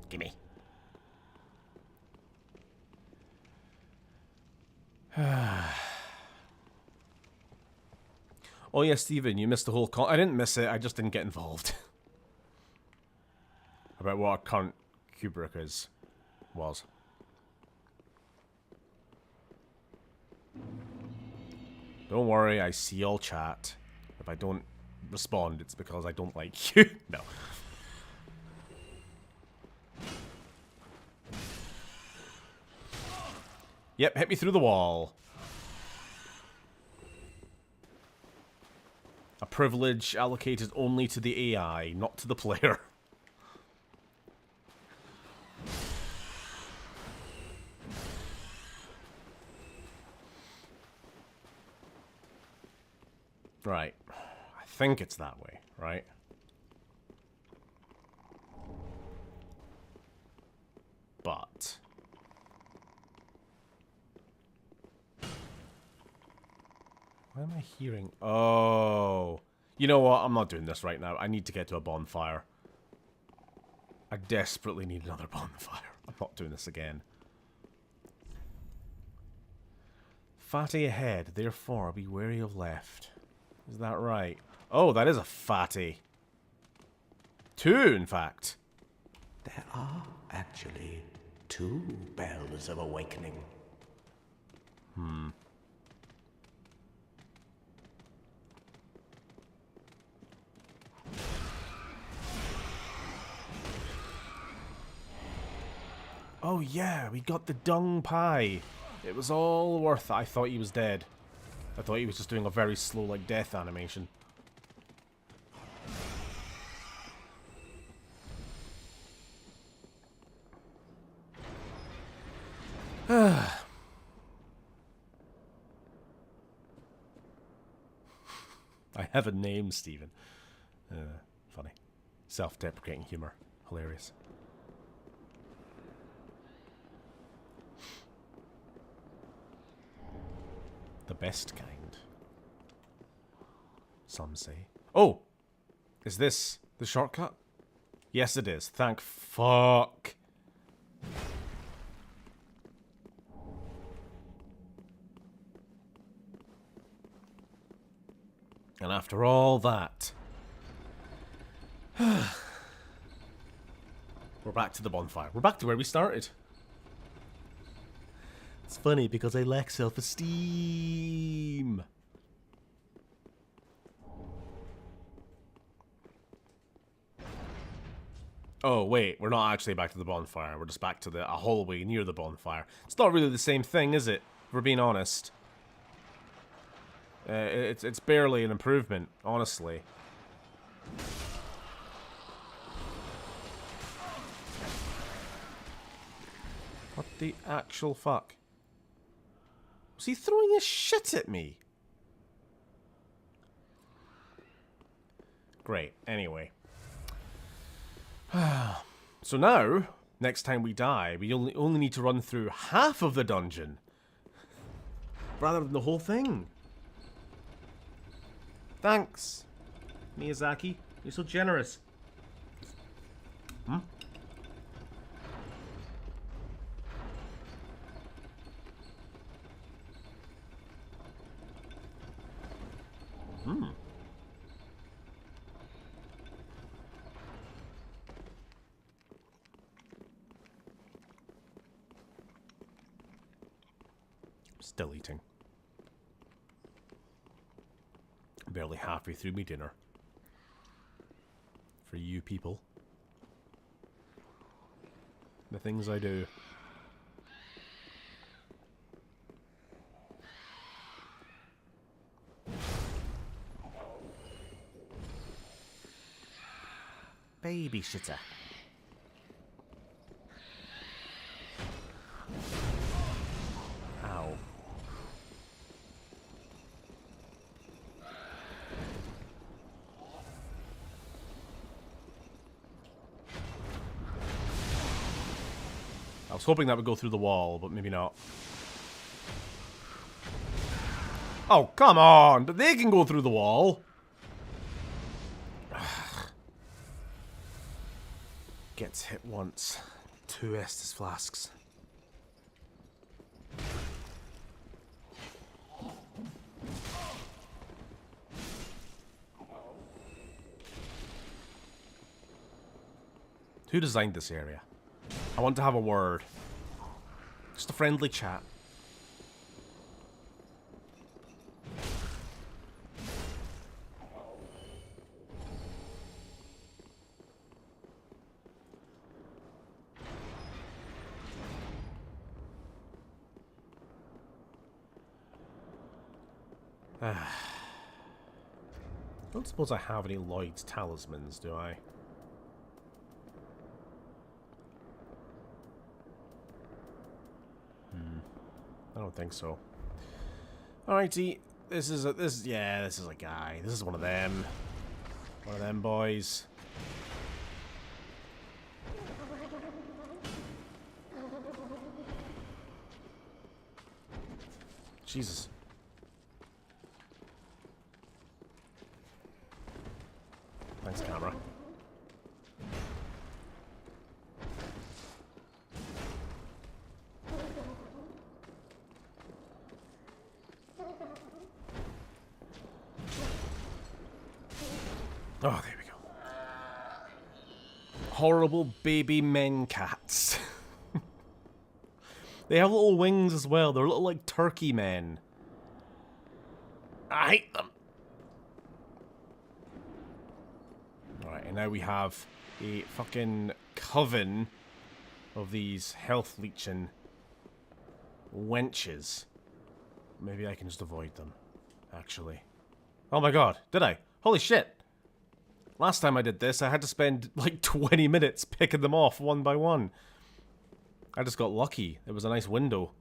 Gimme. Oh yeah, Steven, you missed the whole I didn't miss it, I just didn't get involved. About what our current Kubrick was. Don't worry, I see all chat. If I don't respond, it's because I don't like you. No. Yep, hit me through the wall. A privilege allocated only to the AI, not to the player. Right. I think it's that way, right? But... why am I hearing... oh... you know what? I'm not doing this right now. I need to get to a bonfire. I desperately need another bonfire. I'm not doing this again. Fatty ahead, therefore be wary of left. Is that right? Oh, that is a fatty. 2, in fact. There are actually 2 bells of awakening. Oh yeah, we got the dung pie. It was all worth it. I thought he was dead. I thought he was just doing a very slow, like, death animation. I have a name, Stephen. Funny. Self-deprecating humor. Hilarious. best kind. Some say. Oh! Is this the shortcut? Yes, it is. Thank fuck. And after all that, we're back to the bonfire. We're back to where we started. It's funny because I lack self-esteem. Oh, wait, we're not actually back to the bonfire. We're just back to a hallway near the bonfire. It's not really the same thing, is it? If we're being honest. It's barely an improvement, honestly. What the actual fuck? Was he throwing his shit at me? Great, anyway. So now, next time we die, we only need to run through half of the dungeon. Rather than the whole thing. Thanks, Miyazaki. You're so generous. Hmm? Hmm. Still eating. Barely halfway through me dinner. For you people. The things I do. Babysitter. Ow. I was hoping that would go through the wall, but maybe not. Oh, come on! They can go through the wall! Gets hit once. 2 Estus flasks. Who designed this area? I want to have a word. Just a friendly chat. I don't suppose I have any Lloyd's talismans, do I? I don't think so. Alrighty, this is a guy. This is one of them. One of them boys. Jesus. Thanks, camera. Oh, there we go. Horrible baby men cats. They have little wings as well. They're little, like, turkey men. I hate them. Alright, and now we have a fucking coven of these health leeching wenches. Maybe I can just avoid them, actually. Oh my god, did I? Holy shit. Last time I did this, I had to spend like 20 minutes picking them off one by one. I just got lucky. There was a nice window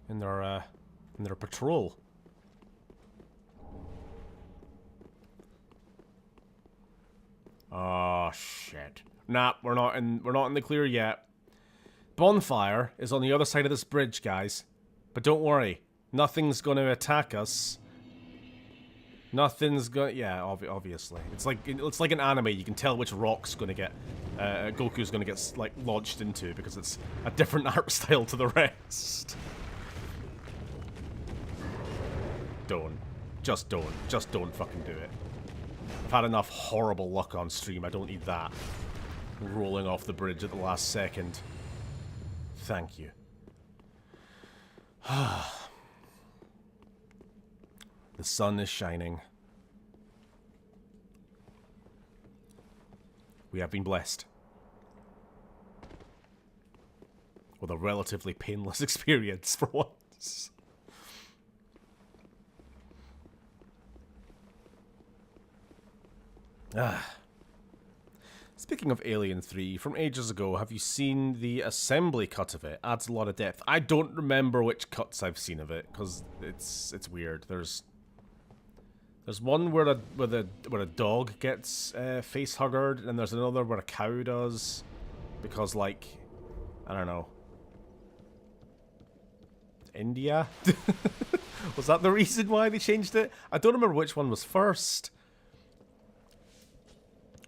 in their patrol. Oh shit. Nah, we're not in the clear yet. Bonfire is on the other side of this bridge, guys. But don't worry. Nothing's going to attack us. Nothing's going. Yeah, obviously. It's like an anime. You can tell which rock's going to get Goku's going to get like launched into because it's a different art style to the rest. Don't. Just don't. Just don't fucking do it. I've had enough horrible luck on stream. I don't need that. Rolling off the bridge at the last second. Thank you. The sun is shining. We have been blessed with a relatively painless experience for once. Speaking of Alien 3, from ages ago, have you seen the assembly cut of it? Adds a lot of depth. I don't remember which cuts I've seen of it, because it's weird. There's one where a dog gets face huggered, and there's another where a cow does, because like, I don't know, India? Was that the reason why they changed it? I don't remember which one was first.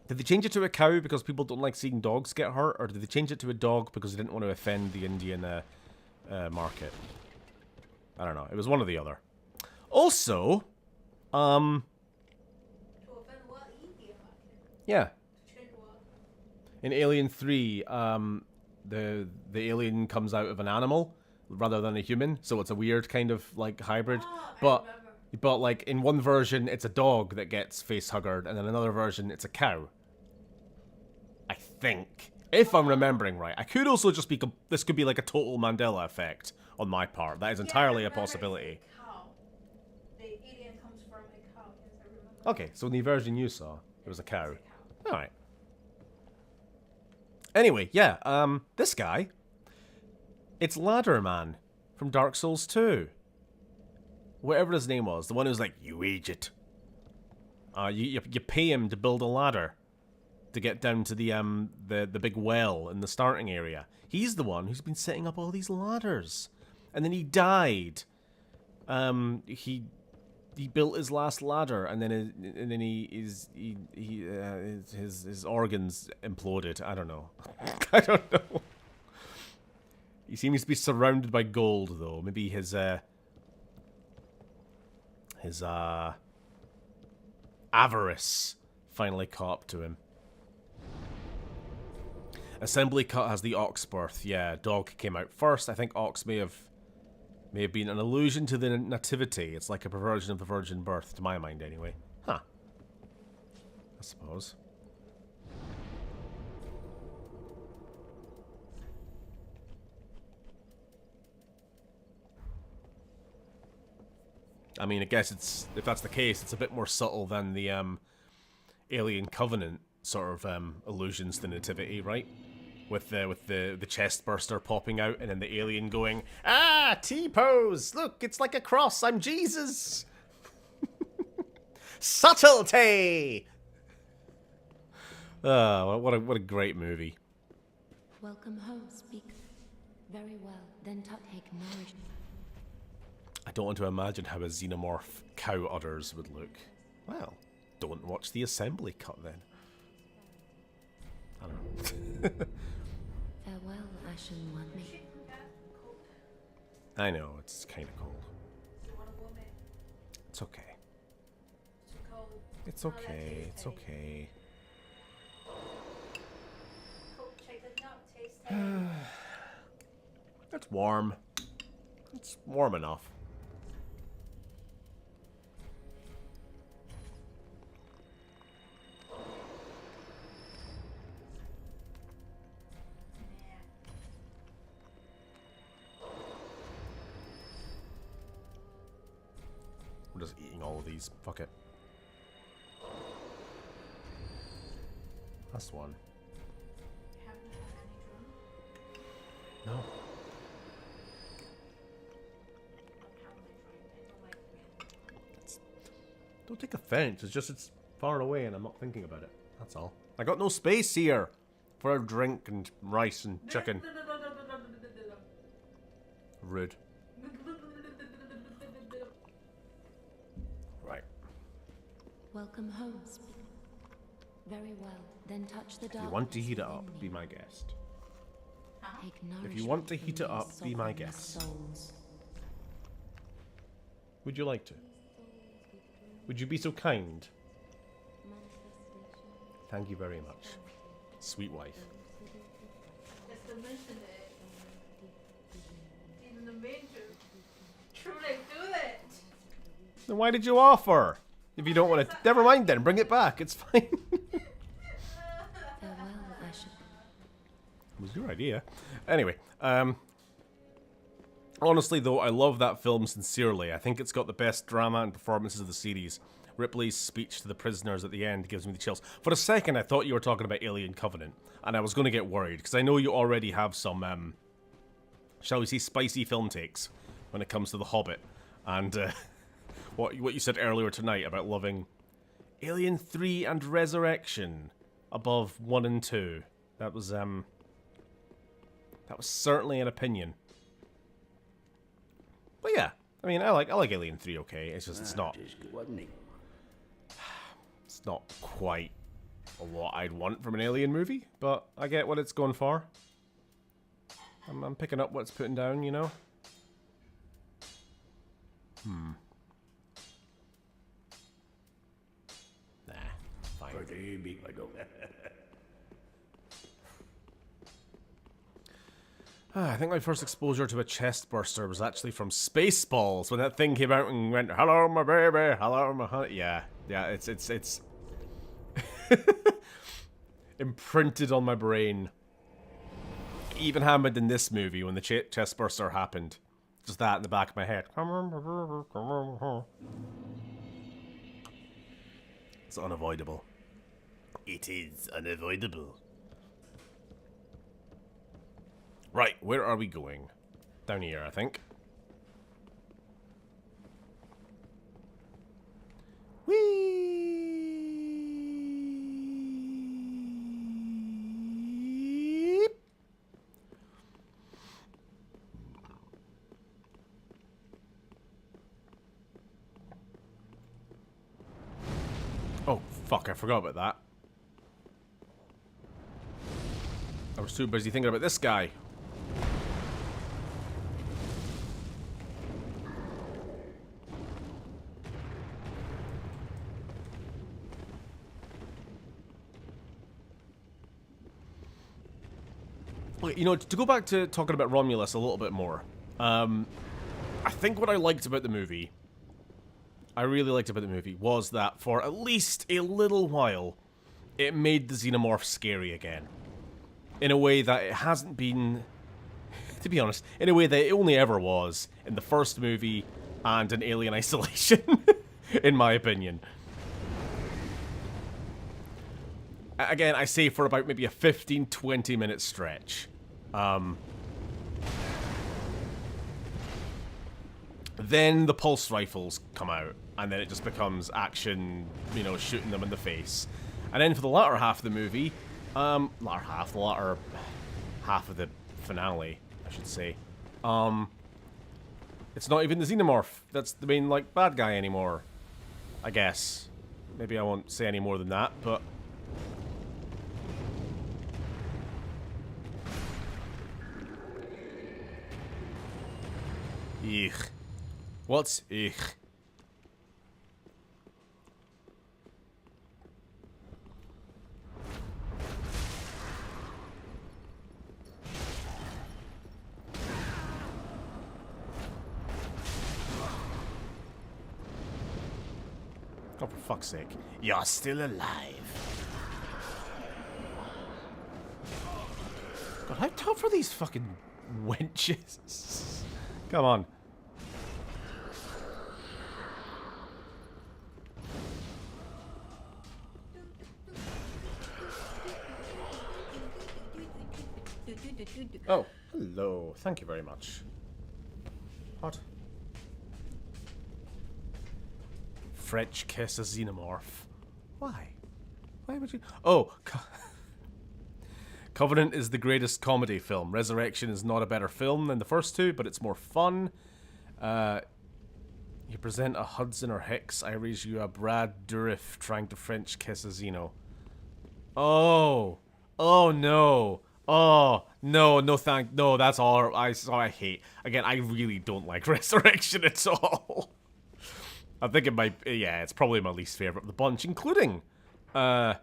Did they change it to a cow because people don't like seeing dogs get hurt, or did they change it to a dog because they didn't want to offend the Indian market? I don't know. It was one or the other. Also, yeah. In Alien 3, the alien comes out of an animal rather than a human, so it's a weird kind of like hybrid. But like in one version, it's a dog that gets face huggered, and in another version, it's a cow. I think, if I'm remembering right. I could also just be. This could be like a total Mandela effect on my part. That is entirely a possibility. Okay, so in the version you saw, it was a cow. Alright. Anyway, yeah, this guy, it's Ladder Man from Dark Souls 2. Whatever his name was, the one who's like, you idiot. You pay him to build a ladder to get down to the big well in the starting area. He's the one who's been setting up all these ladders. And then he died. He built his last ladder, and then his organs imploded. I don't know. I don't know. He seems to be surrounded by gold, though. Maybe his avarice finally caught up to him. Assembly cut has the ox birth. Yeah, dog came out first. I think ox may have been an allusion to the nativity. It's like a perversion of the virgin birth, to my mind, anyway. Huh. I suppose. I mean, I guess it's, if that's the case, it's a bit more subtle than the Alien Covenant sort of allusions to the nativity, right? With the chest burster popping out and then the alien going, ah, T-pose! Look, it's like a cross, I'm Jesus! Subtlety! What a great movie. Welcome home, speak very well, then take nourishment. I don't want to imagine how a xenomorph cow udders would look. Well, don't watch the assembly cut then. I don't know. Farewell, Ashen One. I know, it's kind of cold. It's okay. It's okay, it's okay. It's warm. It's warm enough. We're just eating all of these. Fuck it. Last one. No. Don't take offense. It's just it's far away and I'm not thinking about it. That's all. I got no space here for a drink and rice and chicken. Rude. Welcome home. Very well. Then touch the If darkness. you want to heat it within up, me. be my guest. Take If you want to nourishment heat from it up, these be my sovereign guest. souls. Would you like to? Would you be so kind? Thank you very much. Sweet wife. Just to mention it. Didn't mean to. Truly do it. Then why did you offer? If you don't want to, never mind then. Bring it back. It's fine. Farewell, Bishop. It was your idea. Anyway, honestly though, I love that film sincerely. I think it's got the best drama and performances of the series. Ripley's speech to the prisoners at the end gives me the chills. For a second, I thought you were talking about Alien Covenant, and I was going to get worried, because I know you already have some, shall we say, spicy film takes when it comes to The Hobbit. And what you said earlier tonight about loving Alien 3 and Resurrection above 1 and 2. That was certainly an opinion. But yeah, I mean, I like Alien 3 okay. It's just, it's not quite what I'd want from an Alien movie, but I get what it's going for. I'm picking up what it's putting down, you know? Nah, fine. I think my first exposure to a chest burster was actually from Spaceballs, when that thing came out and went, "Hello, my baby, hello, my honey." Yeah, it's imprinted on my brain. Even happened in this movie when the chest burster happened. Just that in the back of my head. It's unavoidable. It is unavoidable. Right, where are we going? Down here, I think. Whee! Oh, fuck, I forgot about that. I was too busy thinking about this guy. You know, to go back to talking about Romulus a little bit more, I think what I liked about the movie, was that for at least a little while, it made the Xenomorph scary again. In a way that it hasn't been, to be honest, in a way that it only ever was in the first movie and in Alien Isolation, in my opinion. Again, I say for about maybe a 15-20 minute stretch. Then the pulse rifles come out, and then it just becomes action, you know, shooting them in the face. And then for the latter half of the movie, the latter half of the finale, I should say, it's not even the Xenomorph that's the main, like, bad guy anymore, I guess. Maybe I won't say any more than that, but... Eek. What's eek? Oh, for fuck's sake. You're still alive. God, how tough are these fucking wenches? Come on. Oh, hello. Thank you very much. What? French kiss a Xenomorph. Why? Why would you... Oh, Covenant is the greatest comedy film. Resurrection is not a better film than the first two, but it's more fun. You present a Hudson or Hicks. I raise you a Brad Dourif trying to French kiss a Xeno. Oh. Oh no. Oh no, no, that's all I hate. Again, I really don't like Resurrection at all. I think it might, yeah, it's probably my least favorite of the bunch, including, I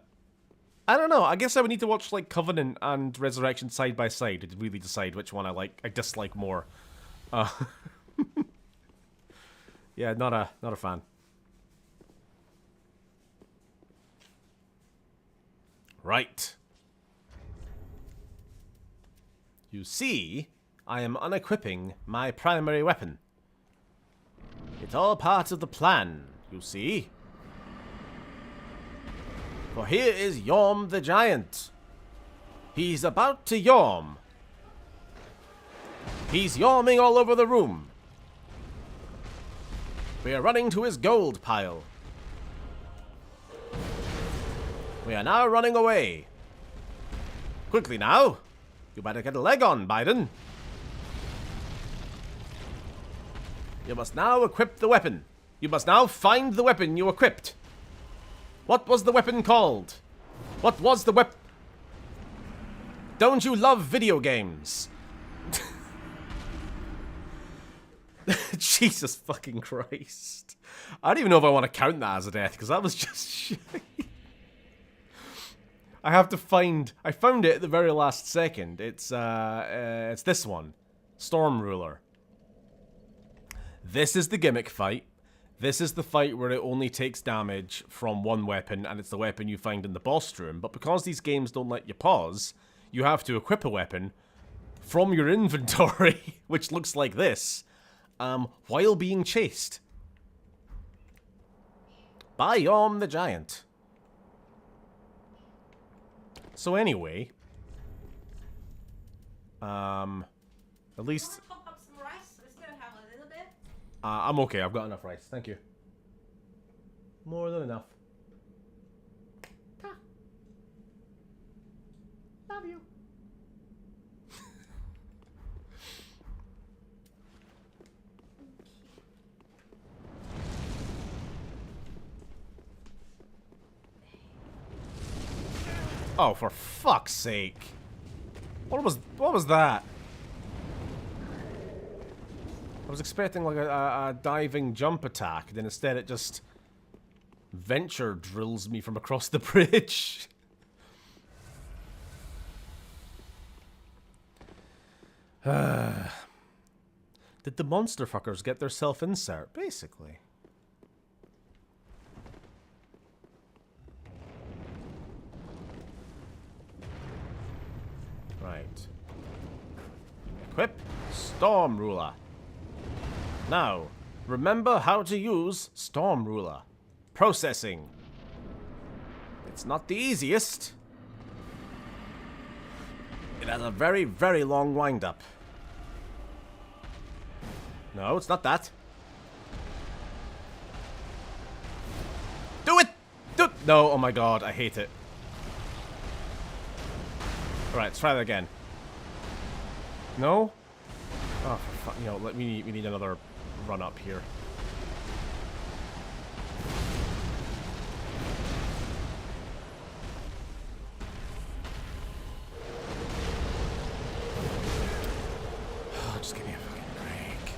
don't know, I guess I would need to watch, like, Covenant and Resurrection side by side to really decide which one I dislike more. Yeah, not a fan. Right. You see, I am unequipping my primary weapon. It's all part of the plan, you see. For here is Yhorm the Giant. He's about to yhorm. He's yhorming all over the room. We are running to his gold pile. We are now running away. Quickly now. You better get a leg on, Biden. You must now equip the weapon. You must now find the weapon you equipped. What was the weapon called? What was the weapon? Don't you love video games? Jesus fucking Christ. I don't even know if I want to count that as a death, because that was just shit. I have to find... I found it at the very last second. It's this one. Storm Ruler. This is the gimmick fight. This is the fight where it only takes damage from one weapon, and it's the weapon you find in the boss room. But because these games don't let you pause, you have to equip a weapon from your inventory, which looks like this, while being chased by Yhorm the Giant. So anyway, at least Top up some rice. I still have a little bit. I'm okay. I've got enough rice. Thank you. More than enough. Love you. Oh, for fuck's sake. What was that? I was expecting like a diving jump attack, then instead it just venture drills me from across the bridge. Did the monster fuckers get their self-insert, basically? Right. Equip Storm Ruler. Now, remember how to use Storm Ruler. Processing. It's not the easiest. It has a very, very long wind-up. No, it's not that. Do it! Do it! No, oh my god, I hate it. Alright, let's try that again. No? Oh, for fuck, you know, we need another run up here. Oh, just give me a fucking break.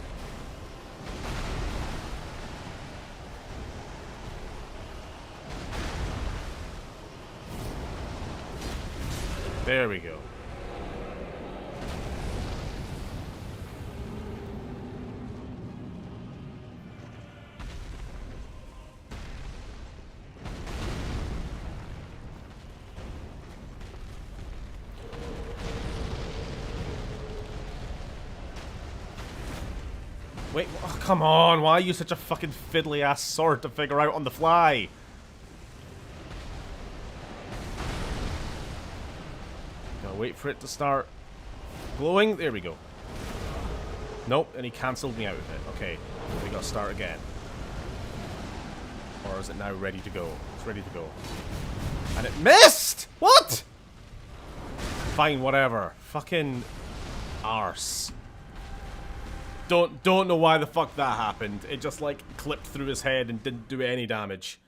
There we go. Wait, oh, come on, why are you such a fucking fiddly-ass sword to figure out on the fly? Gotta wait for it to start glowing. There we go. Nope, and he cancelled me out of it. Okay, we gotta start again. Or is it now ready to go? It's ready to go. And it missed! What? Fine, whatever. Fucking arse. Don't know why the fuck that happened. It just like clipped through his head and didn't do any damage.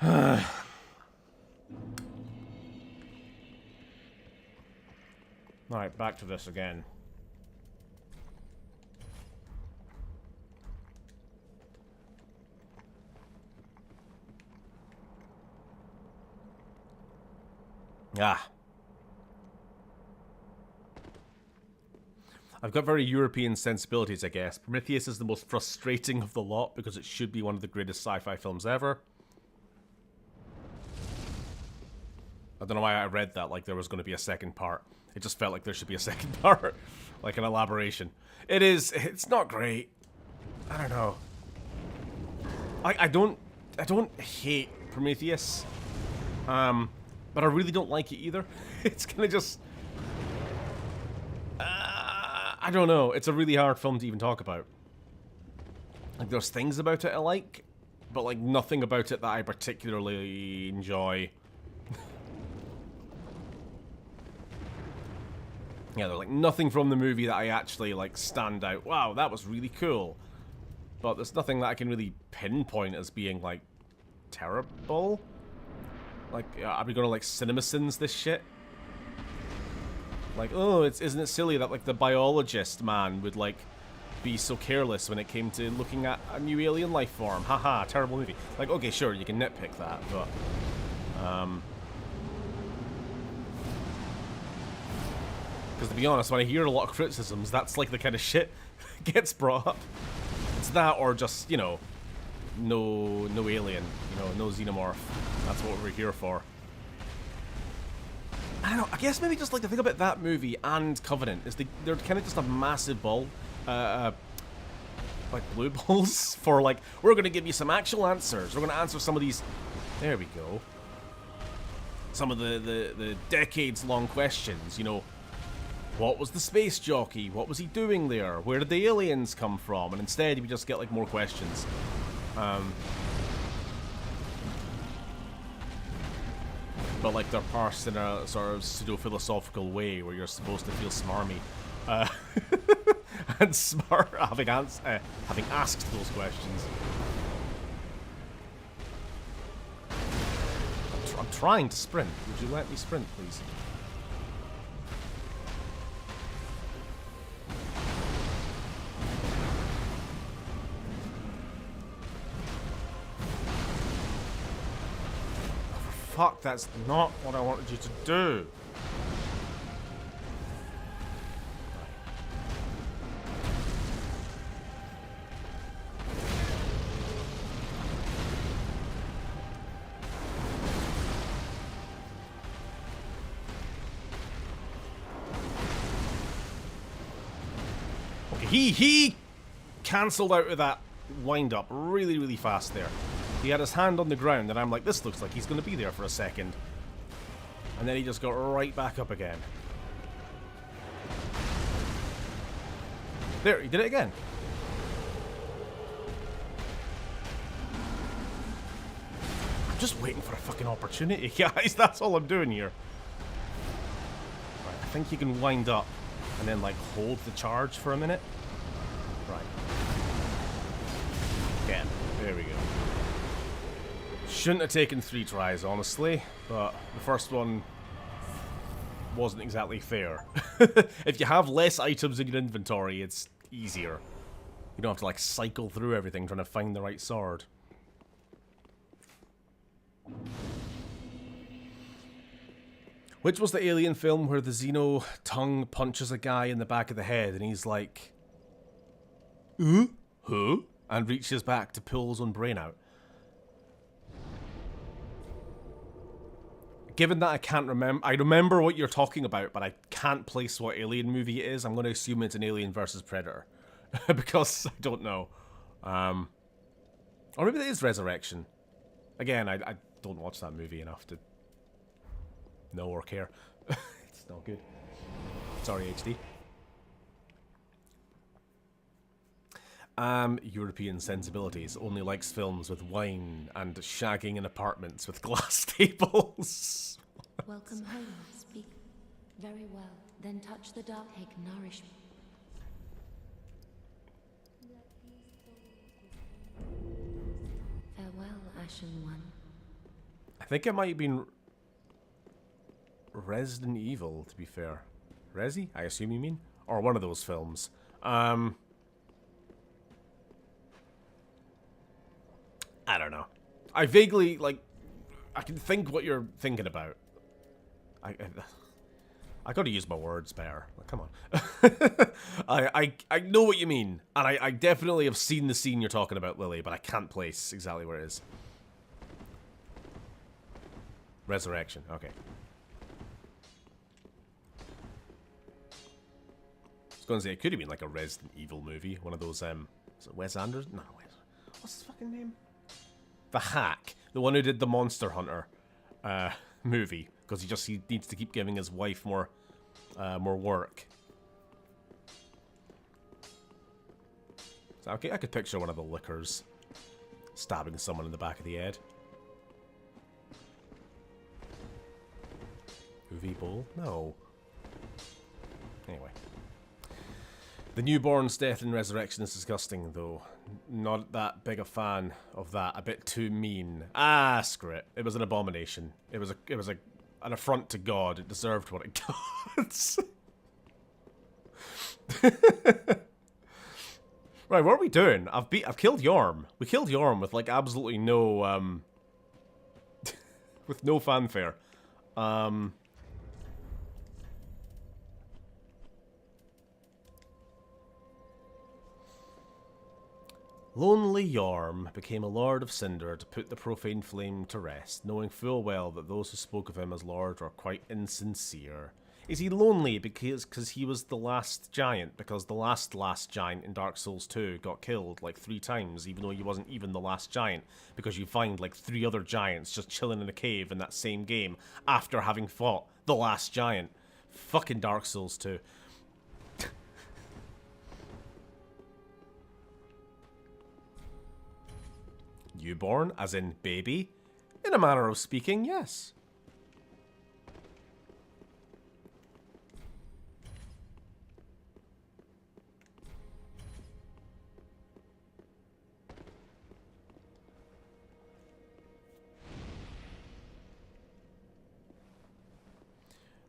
Alright, back to this again. Ah. I've got very European sensibilities, I guess. Prometheus is the most frustrating of the lot because it should be one of the greatest sci-fi films ever. I don't know why I read that like there was going to be a second part. It just felt like there should be a second part. Like an elaboration. It's not great. I don't know. I don't hate Prometheus. But I really don't like it either. It's kind of just... I don't know. It's a really hard film to even talk about. Like, there's things about it I like, but, like, nothing about it that I particularly enjoy. Yeah, there's, like, nothing from the movie that I actually, like, stand out. Wow, that was really cool. But there's nothing that I can really pinpoint as being, like, terrible. Like, are we gonna, like, CinemaSins this shit? Like, oh, isn't it silly that, like, the biologist man would, like, be so careless when it came to looking at a new alien life form? Haha, terrible movie. Like, okay, sure, you can nitpick that, but... Because to be honest, when I hear a lot of criticisms, that's, like, the kind of shit that gets brought up. It's that or just, you know, no alien, you know, no xenomorph. That's what we're here for. I don't know, I guess maybe just like the thing about that movie and Covenant is they're kind of just a massive ball, like blue balls for like, we're going to give you some actual answers. We're going to answer some of these, there we go. Some of the decades-long questions, you know. What was the space jockey? What was he doing there? Where did the aliens come from? And instead we just get like more questions. But like they're parsed in a sort of pseudo-philosophical way where you're supposed to feel smarmy. And smart having asked those questions. I'm trying to sprint. Would you let me sprint, please? Fuck, that's not what I wanted you to do. Okay, he cancelled out of that wind-up really, really fast there. He had his hand on the ground, and I'm like, this looks like he's going to be there for a second. And then he just got right back up again. There, he did it again. I'm just waiting for a fucking opportunity, guys. That's all I'm doing here. Right, I think you can wind up and then, like, hold the charge for a minute. Right. Again. There we go. Shouldn't have taken 3 tries, honestly, but the first one wasn't exactly fair. If you have less items in your inventory, it's easier. You don't have to, like, cycle through everything trying to find the right sword. Which was the alien film where the Xeno tongue punches a guy in the back of the head and he's like, huh? And reaches back to pull his own brain out. Given that I can't remember, I remember what you're talking about, but I can't place what alien movie it is. I'm going to assume it's an Alien versus Predator. Because I don't know. Or maybe it is Resurrection. Again, I don't watch that movie enough to know or care. It's not good. Sorry, HD. European sensibilities. Only likes films with wine and shagging in apartments with glass tables. Welcome home, speak very well. Then touch the dark, take nourishment. question one. I think it might have been Resident Evil, to be fair. Resi, I assume you mean? Or one of those films. I don't know. I vaguely, like, I can think what you're thinking about. I gotta use my words better. Like, come on. I know what you mean. And I definitely have seen the scene you're talking about, Lily, but I can't place exactly where it is. Resurrection, okay. I was going to say, it could have been like a Resident Evil movie. One of those, is it Wes Anderson? No, what's his fucking name? The Hack. The one who did the Monster Hunter movie. Because he needs to keep giving his wife more work. So, okay, I could picture one of the lickers stabbing someone in the back of the head. Uwe Boll? No. Anyway. The newborn's death and resurrection is disgusting, though. Not that big a fan of that. A bit too mean. Ah, screw it. It was an abomination. It was an affront to God. It deserved what it got. Right, what are we doing? I've killed Yhorm. We killed Yhorm with like absolutely no with no fanfare. Lonely Yhorm became a Lord of Cinder to put the profane flame to rest, knowing full well that those who spoke of him as Lord were quite insincere. Is he lonely because he was the last giant? Because the last giant in Dark Souls 2 got killed like 3 times, even though he wasn't even the last giant, because you find like 3 other giants just chilling in a cave in that same game after having fought the last giant. Fucking Dark Souls 2. Newborn, as in baby? In a manner of speaking, yes.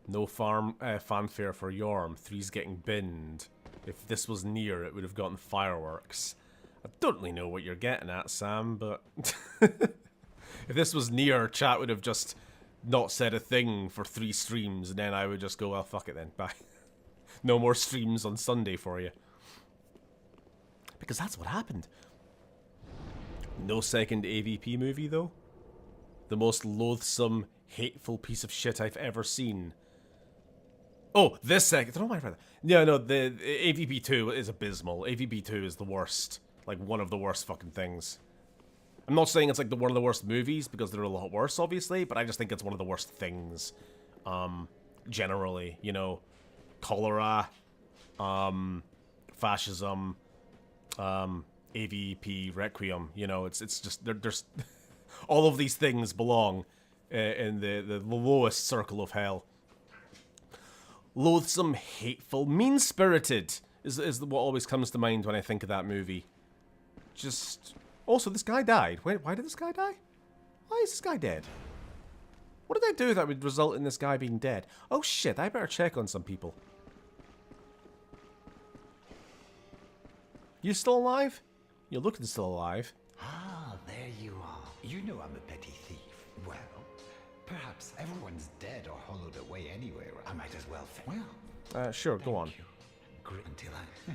No fanfare for Yhorm. 3's getting binned. If this was near, it would have gotten fireworks. I don't really know what you're getting at, Sam, but if this was near, chat would have just not said a thing for 3 streams, and then I would just go, well, fuck it then, bye. No more streams on Sunday for you. Because that's what happened. No second AVP movie, though. The most loathsome, hateful piece of shit I've ever seen. Oh, this second. I don't know why I read that. Yeah, no, the AVP 2 is abysmal. AVP 2 is the worst. Like, one of the worst fucking things. I'm not saying it's like one of the worst movies, because they're a lot worse, obviously, but I just think it's one of the worst things. Generally, you know. Cholera. Fascism. AVP Requiem. You know, it's just, there's all of these things belong in the lowest circle of hell. Loathsome, hateful, mean-spirited is what always comes to mind when I think of that movie. Just... Also, this guy died. Wait, why did this guy die? Why is this guy dead? What did I do that would result in this guy being dead? Oh shit, I better check on some people. You still alive? You're looking still alive. Ah, there you are. You know I'm a petty thief. Well, perhaps everyone's dead or hollowed away anyway. I might as well. Well, sure, go on. you. Until I.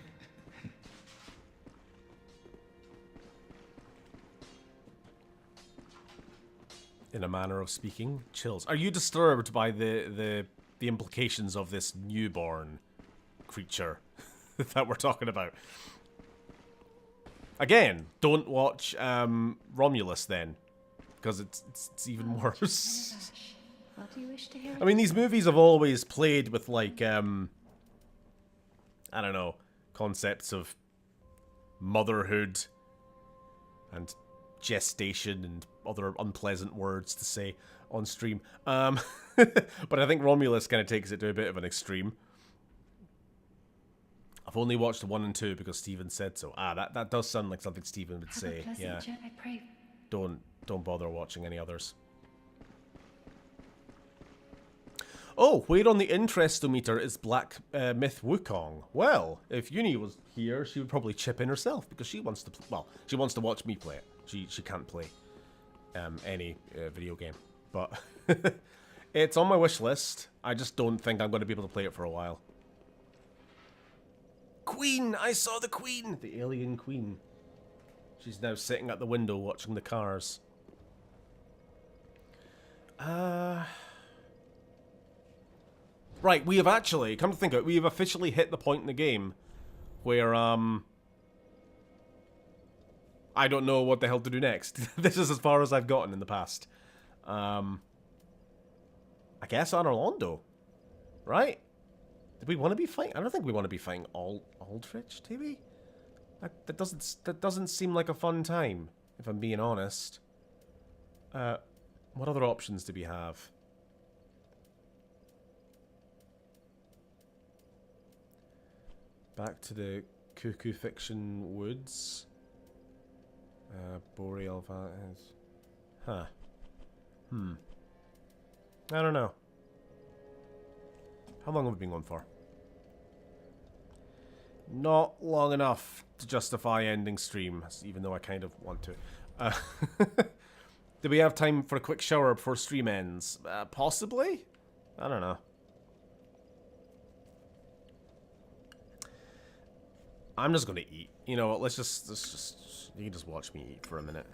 In a manner of speaking, chills. Are you disturbed by the implications of this newborn creature that we're talking about? Again, don't watch Romulus then, because it's even worse. What do you wish to hear? I mean, these movies have always played with like I don't know, concepts of motherhood and gestation and other unpleasant words to say on stream. But I think Romulus kind of takes it to a bit of an extreme. I've only watched 1 and 2 because Steven said so. Ah, that does sound like something Steven would say. Have a pleasant Yeah. journey, I pray. don't bother watching any others. Oh, where on the interestometer is Black Myth Wukong? Well, if Uni was here, she would probably chip in herself because she wants to. Well, she wants to watch me play it. She can't play any video game, but it's on my wish list. I just don't think I'm going to be able to play it for a while. Queen! I saw the Queen! The alien Queen. She's now sitting at the window watching the cars. Right, we have actually, come to think of it, we have officially hit the point in the game where, I don't know what the hell to do next. This is as far as I've gotten in the past. I guess on Orlando, right? Did we want to be fighting? I don't think we want to be fighting Aldrich, do we? That doesn't seem like a fun time, if I'm being honest. What other options do we have? Back to the Cuckoo Fiction Woods. Boreal Valleys. Huh. I don't know. How long have we been going for? Not long enough to justify ending stream, even though I kind of want to. Do we have time for a quick shower before stream ends? Possibly? I don't know. I'm just gonna eat. You know what? Let's just. You can just watch me eat for a minute.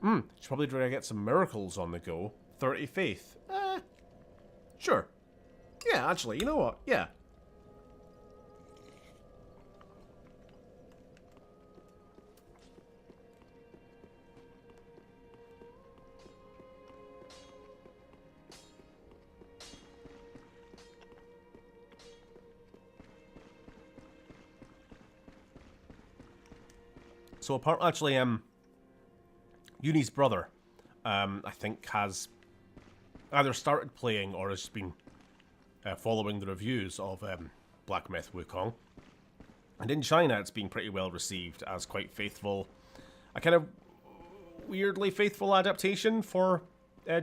Should probably try to get some miracles on the go. 30 faith. Sure. Yeah, actually, you know what? Yeah. So actually, Uni's brother, I think has either started playing or has been following the reviews of Black Myth Wukong. And in China, it's been pretty well received as quite faithful, a kind of weirdly faithful adaptation for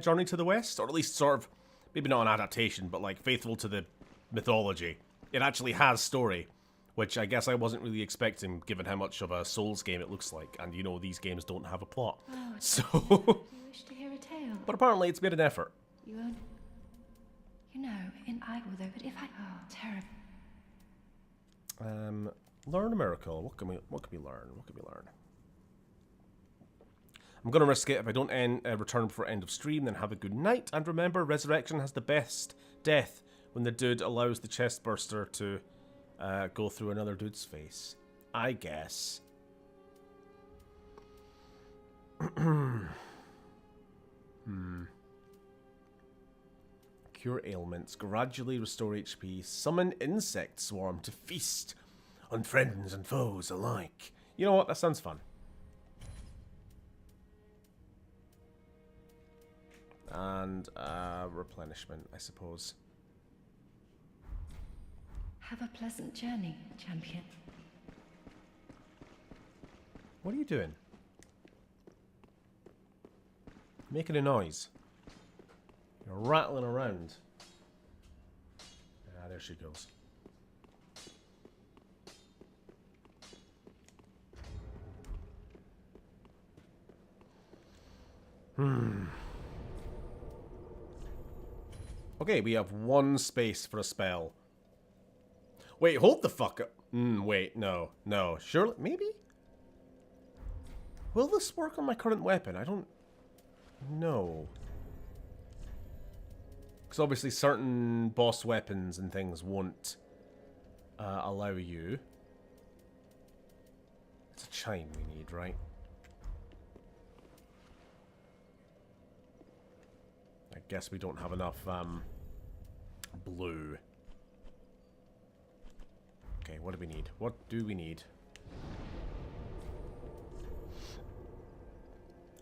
Journey to the West, or at least sort of, maybe not an adaptation, but like faithful to the mythology. It actually has story, which I guess I wasn't really expecting, given how much of a Souls game it looks like. And you know, these games don't have a plot. Oh, so. do you wish to hear a tale? But apparently it's made an effort. You won't. You know, I will though, but if I. Oh, terrible. Learn a miracle. What can we learn? What can we learn? I'm gonna risk it. If I don't return before end of stream, then have a good night. And remember, resurrection has the best death when the dude allows the chest burster to go through another dude's face. I guess. Cure ailments, gradually restore HP, summon insect swarm to feast on friends and foes alike. You know what? That sounds fun. And replenishment, I suppose. Have a pleasant journey, champion. What are you doing? Making a noise. You're rattling around. Ah, there she goes. Okay, we have one space for a spell. Wait, hold the fuck up. Wait, no. Surely, maybe? Will this work on my current weapon? I don't know. Because obviously certain boss weapons and things won't allow you. It's a chime we need, right? I guess we don't have enough blue. Okay, what do we need? What do we need?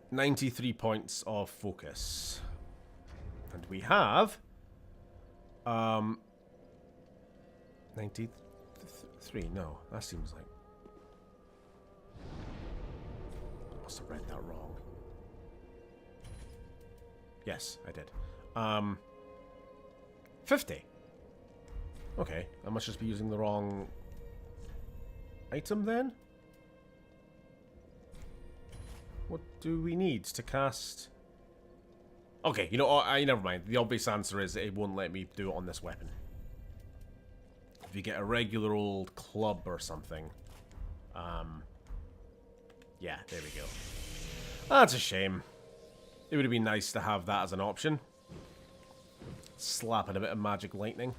93 points of focus. And we have 93. No, that seems like must have read that wrong. Yes, I did. 50. Okay, I must just be using the wrong item then? What do we need to cast? Okay, you know, never mind. The obvious answer is it won't let me do it on this weapon. If you get a regular old club or something. Yeah, there we go. That's a shame. It would have been nice to have that as an option. Slap in a bit of magic lightning.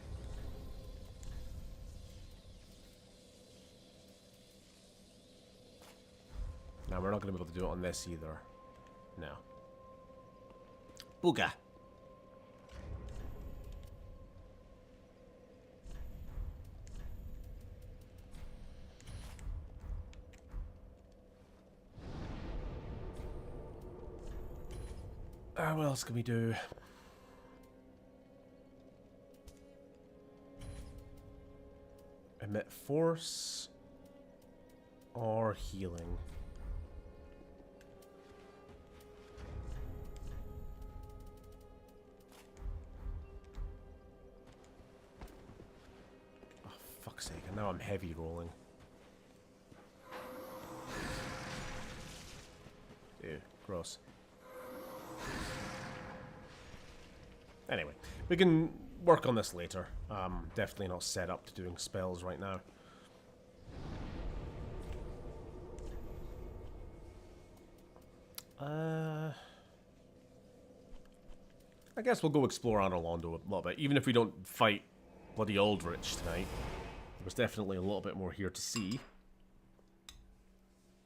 Now, we're not going to be able to do it on this either. No. Booga. What else can we do? Emit force or healing. Oh, fuck's sake, and now I'm heavy rolling. Ew, gross. Anyway, we can work on this later. Definitely not set up to doing spells right now. I guess we'll go explore Anor Londo a little bit. Even if we don't fight bloody Aldrich tonight, there's definitely a little bit more here to see.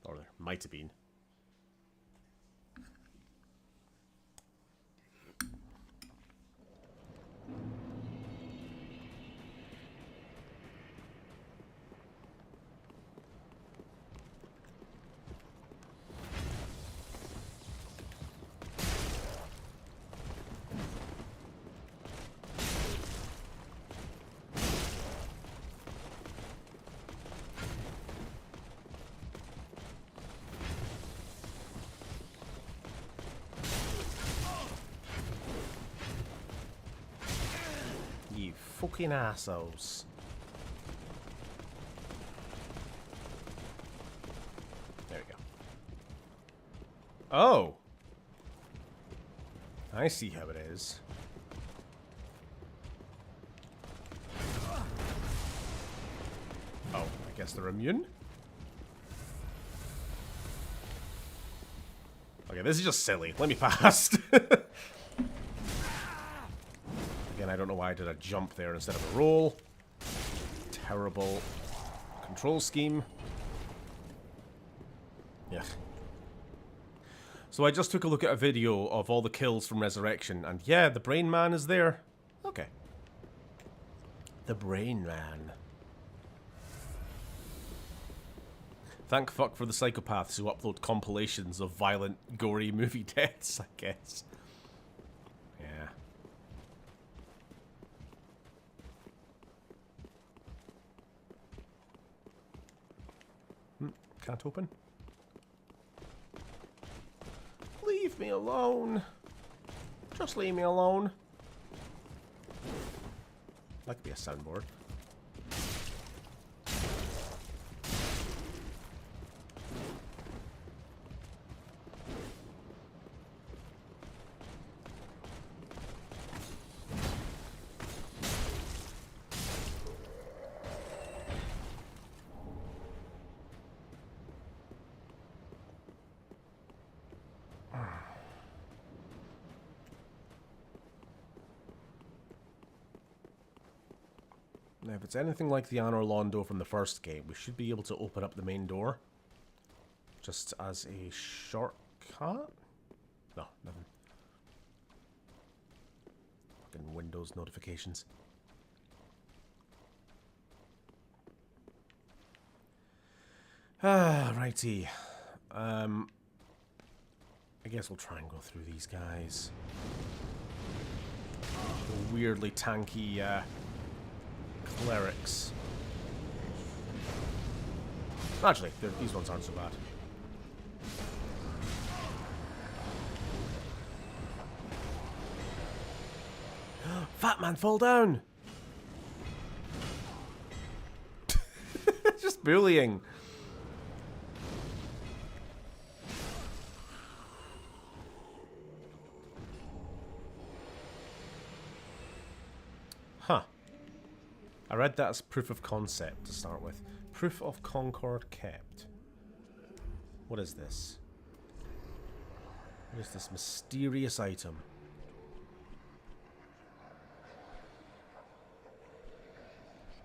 Or there might have been. Fucking assholes. There we go. Oh! I see how it is. Oh, I guess they're immune? Okay, this is just silly. Let me pass. Again, I don't know why I did a jump there instead of a roll. Terrible control scheme. Yeah. So I just took a look at a video of all the kills from Resurrection, and yeah, the Brain Man is there. Okay. The Brain Man. Thank fuck for the psychopaths who upload compilations of violent, gory movie deaths, I guess. Yeah. Can't open. Leave me alone. Just leave me alone. That could be a soundboard. Now, if it's anything like the Anor Londo from the first game, we should be able to open up the main door. Just as a shortcut? No, nothing. Fucking Windows notifications. Righty. I guess we'll try and go through these guys. The weirdly tanky, clerics. Actually, these ones aren't so bad. fat man fall down? Just bullying. Huh. I read that as proof of concept to start with. Proof of Concord kept. What is this? What is this mysterious item?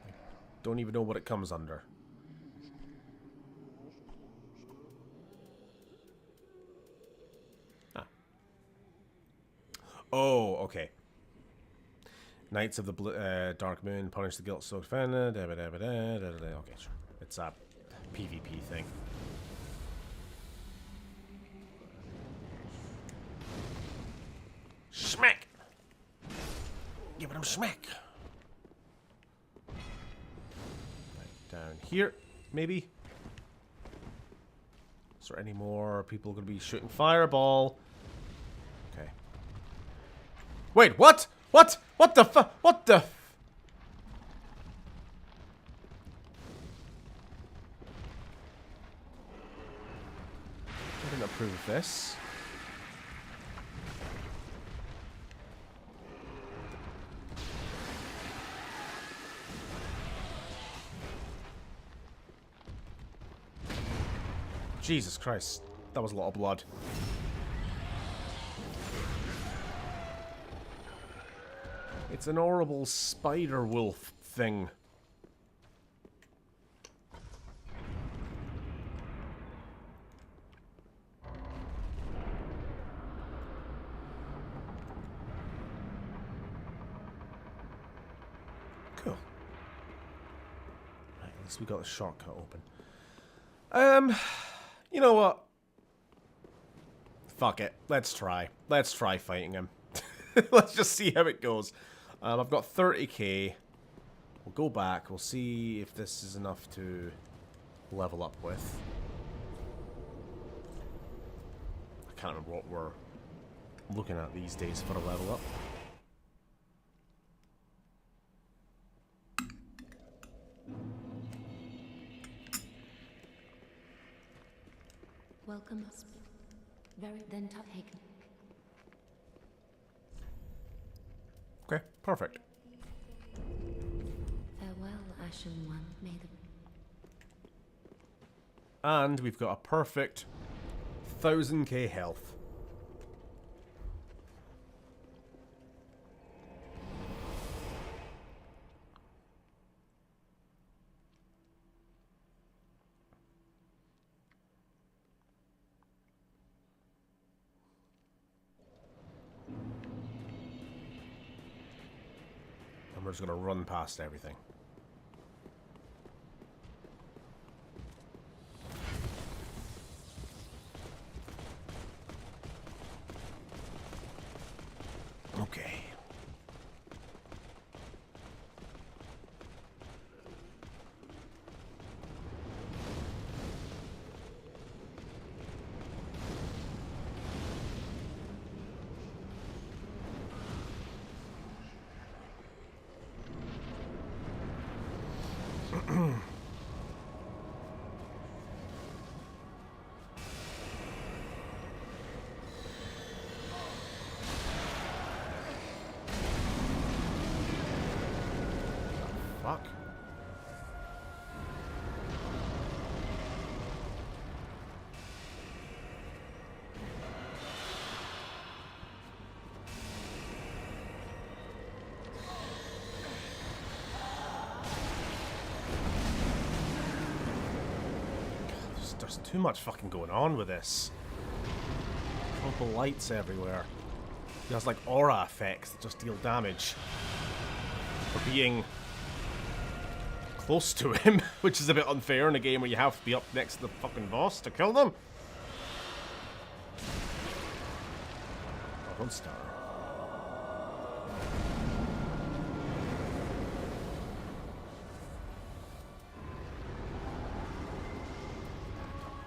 I don't even know what it comes under. Ah. Oh, okay. Knights of the Dark Moon punish the guilt-soaked offender. Okay, sure. It's a PvP thing. Smack! Give him smack. Right, down here, maybe. Is there any more people going to be shooting fireball? Okay. Wait, what? What? What the fu- What the? I didn't approve of this. Jesus Christ, that was a lot of blood. It's an horrible spider wolf thing. Cool. Right, at least we got the shortcut open. You know what? Fuck it. Let's try. Let's try fighting him. Let's just see how it goes. I've got 30k. We'll go back. We'll see if this is enough to level up with. I can't remember what we're looking at these days for a level up. Welcome. Very then taken. Okay, perfect. Farewell, Ashen One. May the And we've got a perfect 1000k health. And we're just going to run past everything. Okay. Fuck. There's too much fucking going on with this. Purple lights everywhere. He has like aura effects that just deal damage for being close to him, which is a bit unfair in a game where you have to be up next to the fucking boss to kill them. Oh, don't start.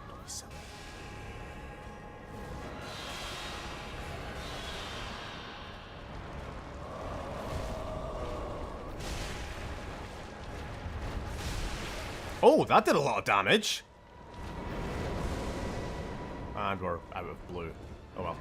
Don't be silly. Oh, that did a lot of damage. And we're out of blue. Oh well.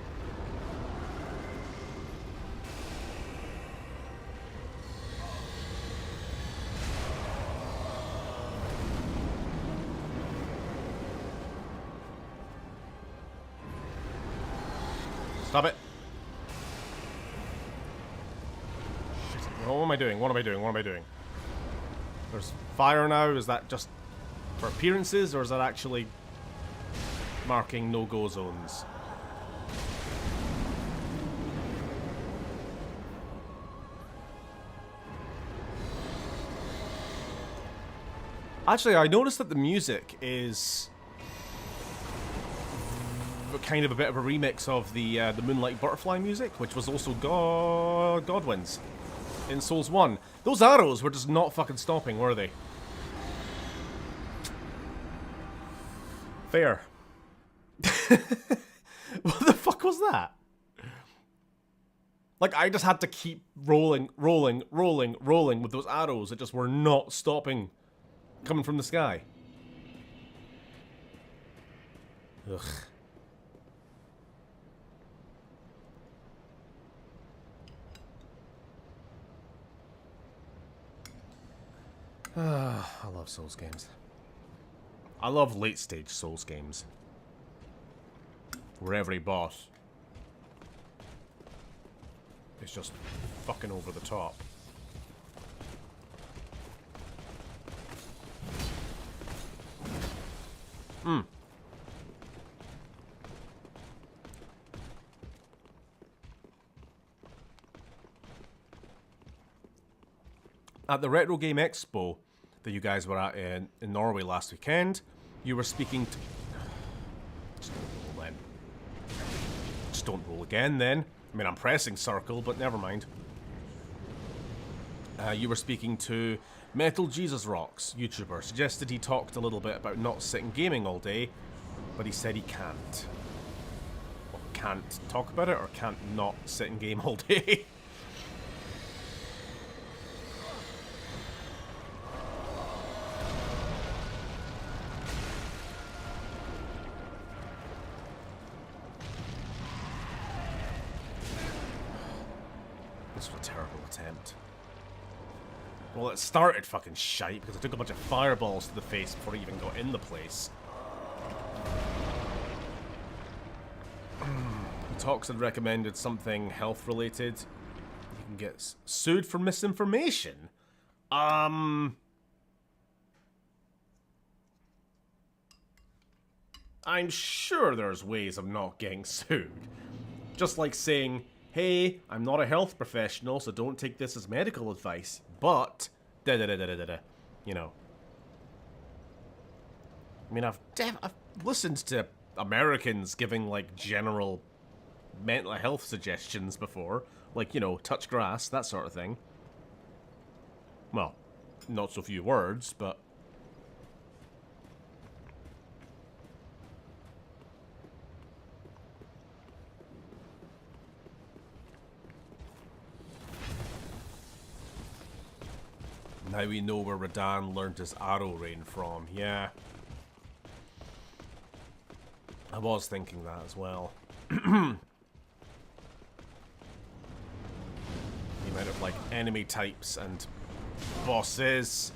Stop it. Shit. What am I doing? What am I doing? What am I doing? There's fire now. Is that just for appearances, or is that actually marking no-go zones? Actually, I noticed that the music is kind of a bit of a remix of the Moonlight Butterfly music, which was also Godwin's in Souls 1. Those arrows were just not fucking stopping, were they? Fair. What the fuck was that? Like, I just had to keep rolling with those arrows that just were not stopping coming from the sky. Ugh. I love Souls games. I love late-stage Souls games. Where every boss is just fucking over the top. At the Retro Game Expo that you guys were at in Norway last weekend, you were speaking to... Just don't roll then. Just don't roll again then. I mean, I'm pressing circle, but never mind. You were speaking to Metal Jesus Rocks, YouTuber. Suggested he talked a little bit about not sitting gaming all day, but he said he can't. Well, can't talk about it, or can't not sit and game all day. This was a terrible attempt. Well, it started fucking shite because I took a bunch of fireballs to the face before I even got in the place. Talks had recommended something health related. You can get sued for misinformation. I'm sure there's ways of not getting sued. Just like saying, hey, I'm not a health professional, so don't take this as medical advice, but da-da-da-da-da-da, you know. I mean, I've listened to Americans giving, like, general mental health suggestions before. Like, you know, touch grass, that sort of thing. Well, not so few words, but... Now we know where Radahn learned his arrow rain from, yeah. I was thinking that as well. The amount of, like, enemy types and bosses.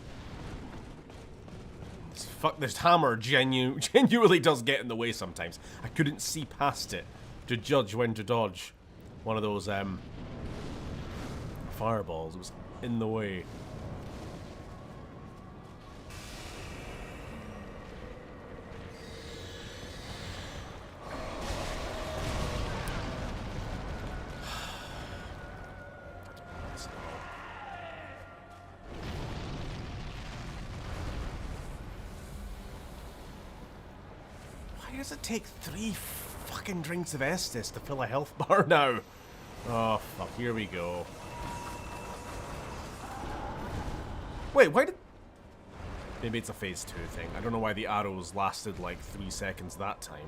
Fuck, this hammer genuinely does get in the way sometimes. I couldn't see past it to judge when to dodge one of those, fireballs. It was in the way. Why does it take 3 fucking drinks of Estus to fill a health bar now? Oh, fuck, here we go. Wait, why did... Maybe it's a phase 2 thing. I don't know why the arrows lasted like 3 seconds that time.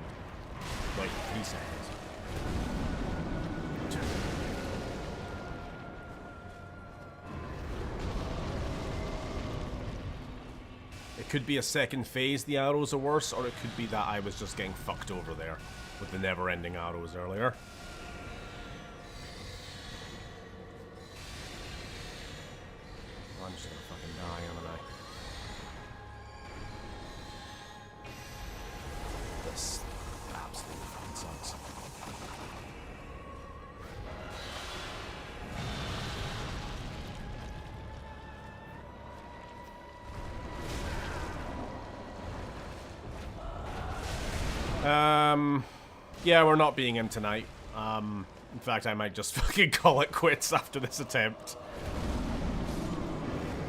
Like, 3 seconds. It could be a second phase the arrows are worse, or it could be that I was just getting fucked over there with the never-ending arrows earlier. I'm just gonna fucking die, aren't I? This absolutely fucking sucks. Yeah, we're not being him tonight. In fact, I might just fucking call it quits after this attempt.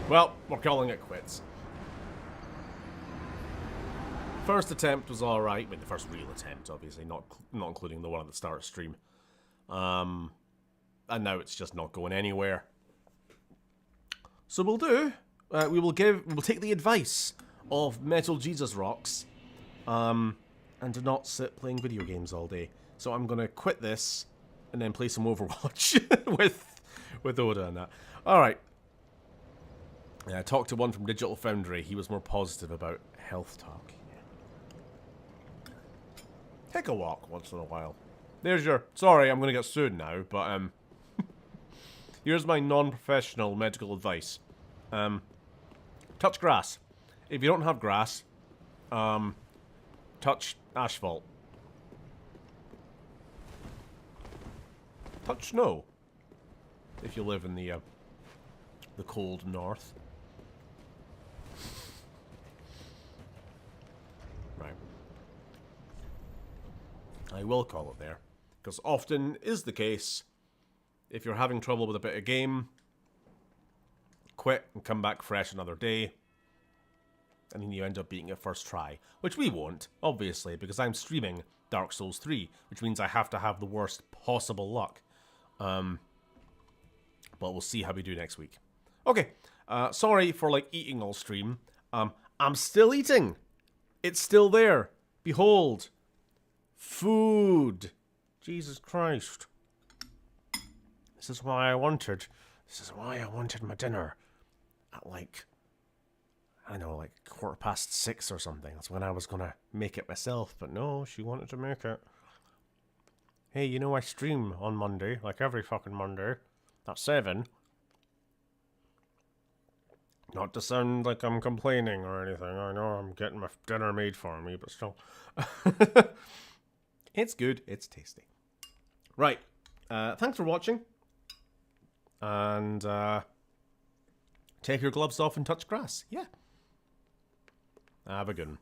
Well, we're calling it quits. First attempt was alright. I mean, the first real attempt, obviously, not including the one at the start of stream. And now it's just not going anywhere. So we'll do. We will take the advice of Metal Jesus Rocks. And do not sit playing video games all day. So I'm gonna quit this and then play some Overwatch with Oda and that. Alright. Yeah, I talked to one from Digital Foundry. He was more positive about health talk. Yeah. Take a walk once in a while. There's your... Sorry, I'm gonna get sued now, but here's my non-professional medical advice. Touch grass. If you don't have grass, touch asphalt. Touch snow. If you live in the cold north. Right. I will call it there. Because often is the case, if you're having trouble with a bit of game, quit and come back fresh another day. And then you end up beating it first try. Which we won't, obviously, because I'm streaming Dark Souls 3, which means I have to have the worst possible luck. But we'll see how we do next week. Okay, sorry for, like, eating all stream. I'm still eating. It's still there. Behold. Food. Jesus Christ. This is why I wanted my dinner at, like... I know, like 6:15 or something. That's when I was gonna make it myself, but no, she wanted to make it. Hey, you know I stream on Monday, like every fucking Monday, at 7. Not to sound like I'm complaining or anything. I know I'm getting my dinner made for me, but still. It's good. It's tasty. Right. Thanks for watching. And take your gloves off and touch grass. Yeah. Have a good one.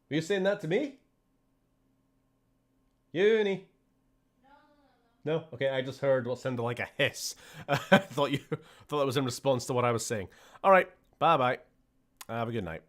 Were you saying that to me? Uni? No? Okay, I just heard what sounded like a hiss. I thought that was in response to what I was saying. Alright, bye-bye. Have a good night.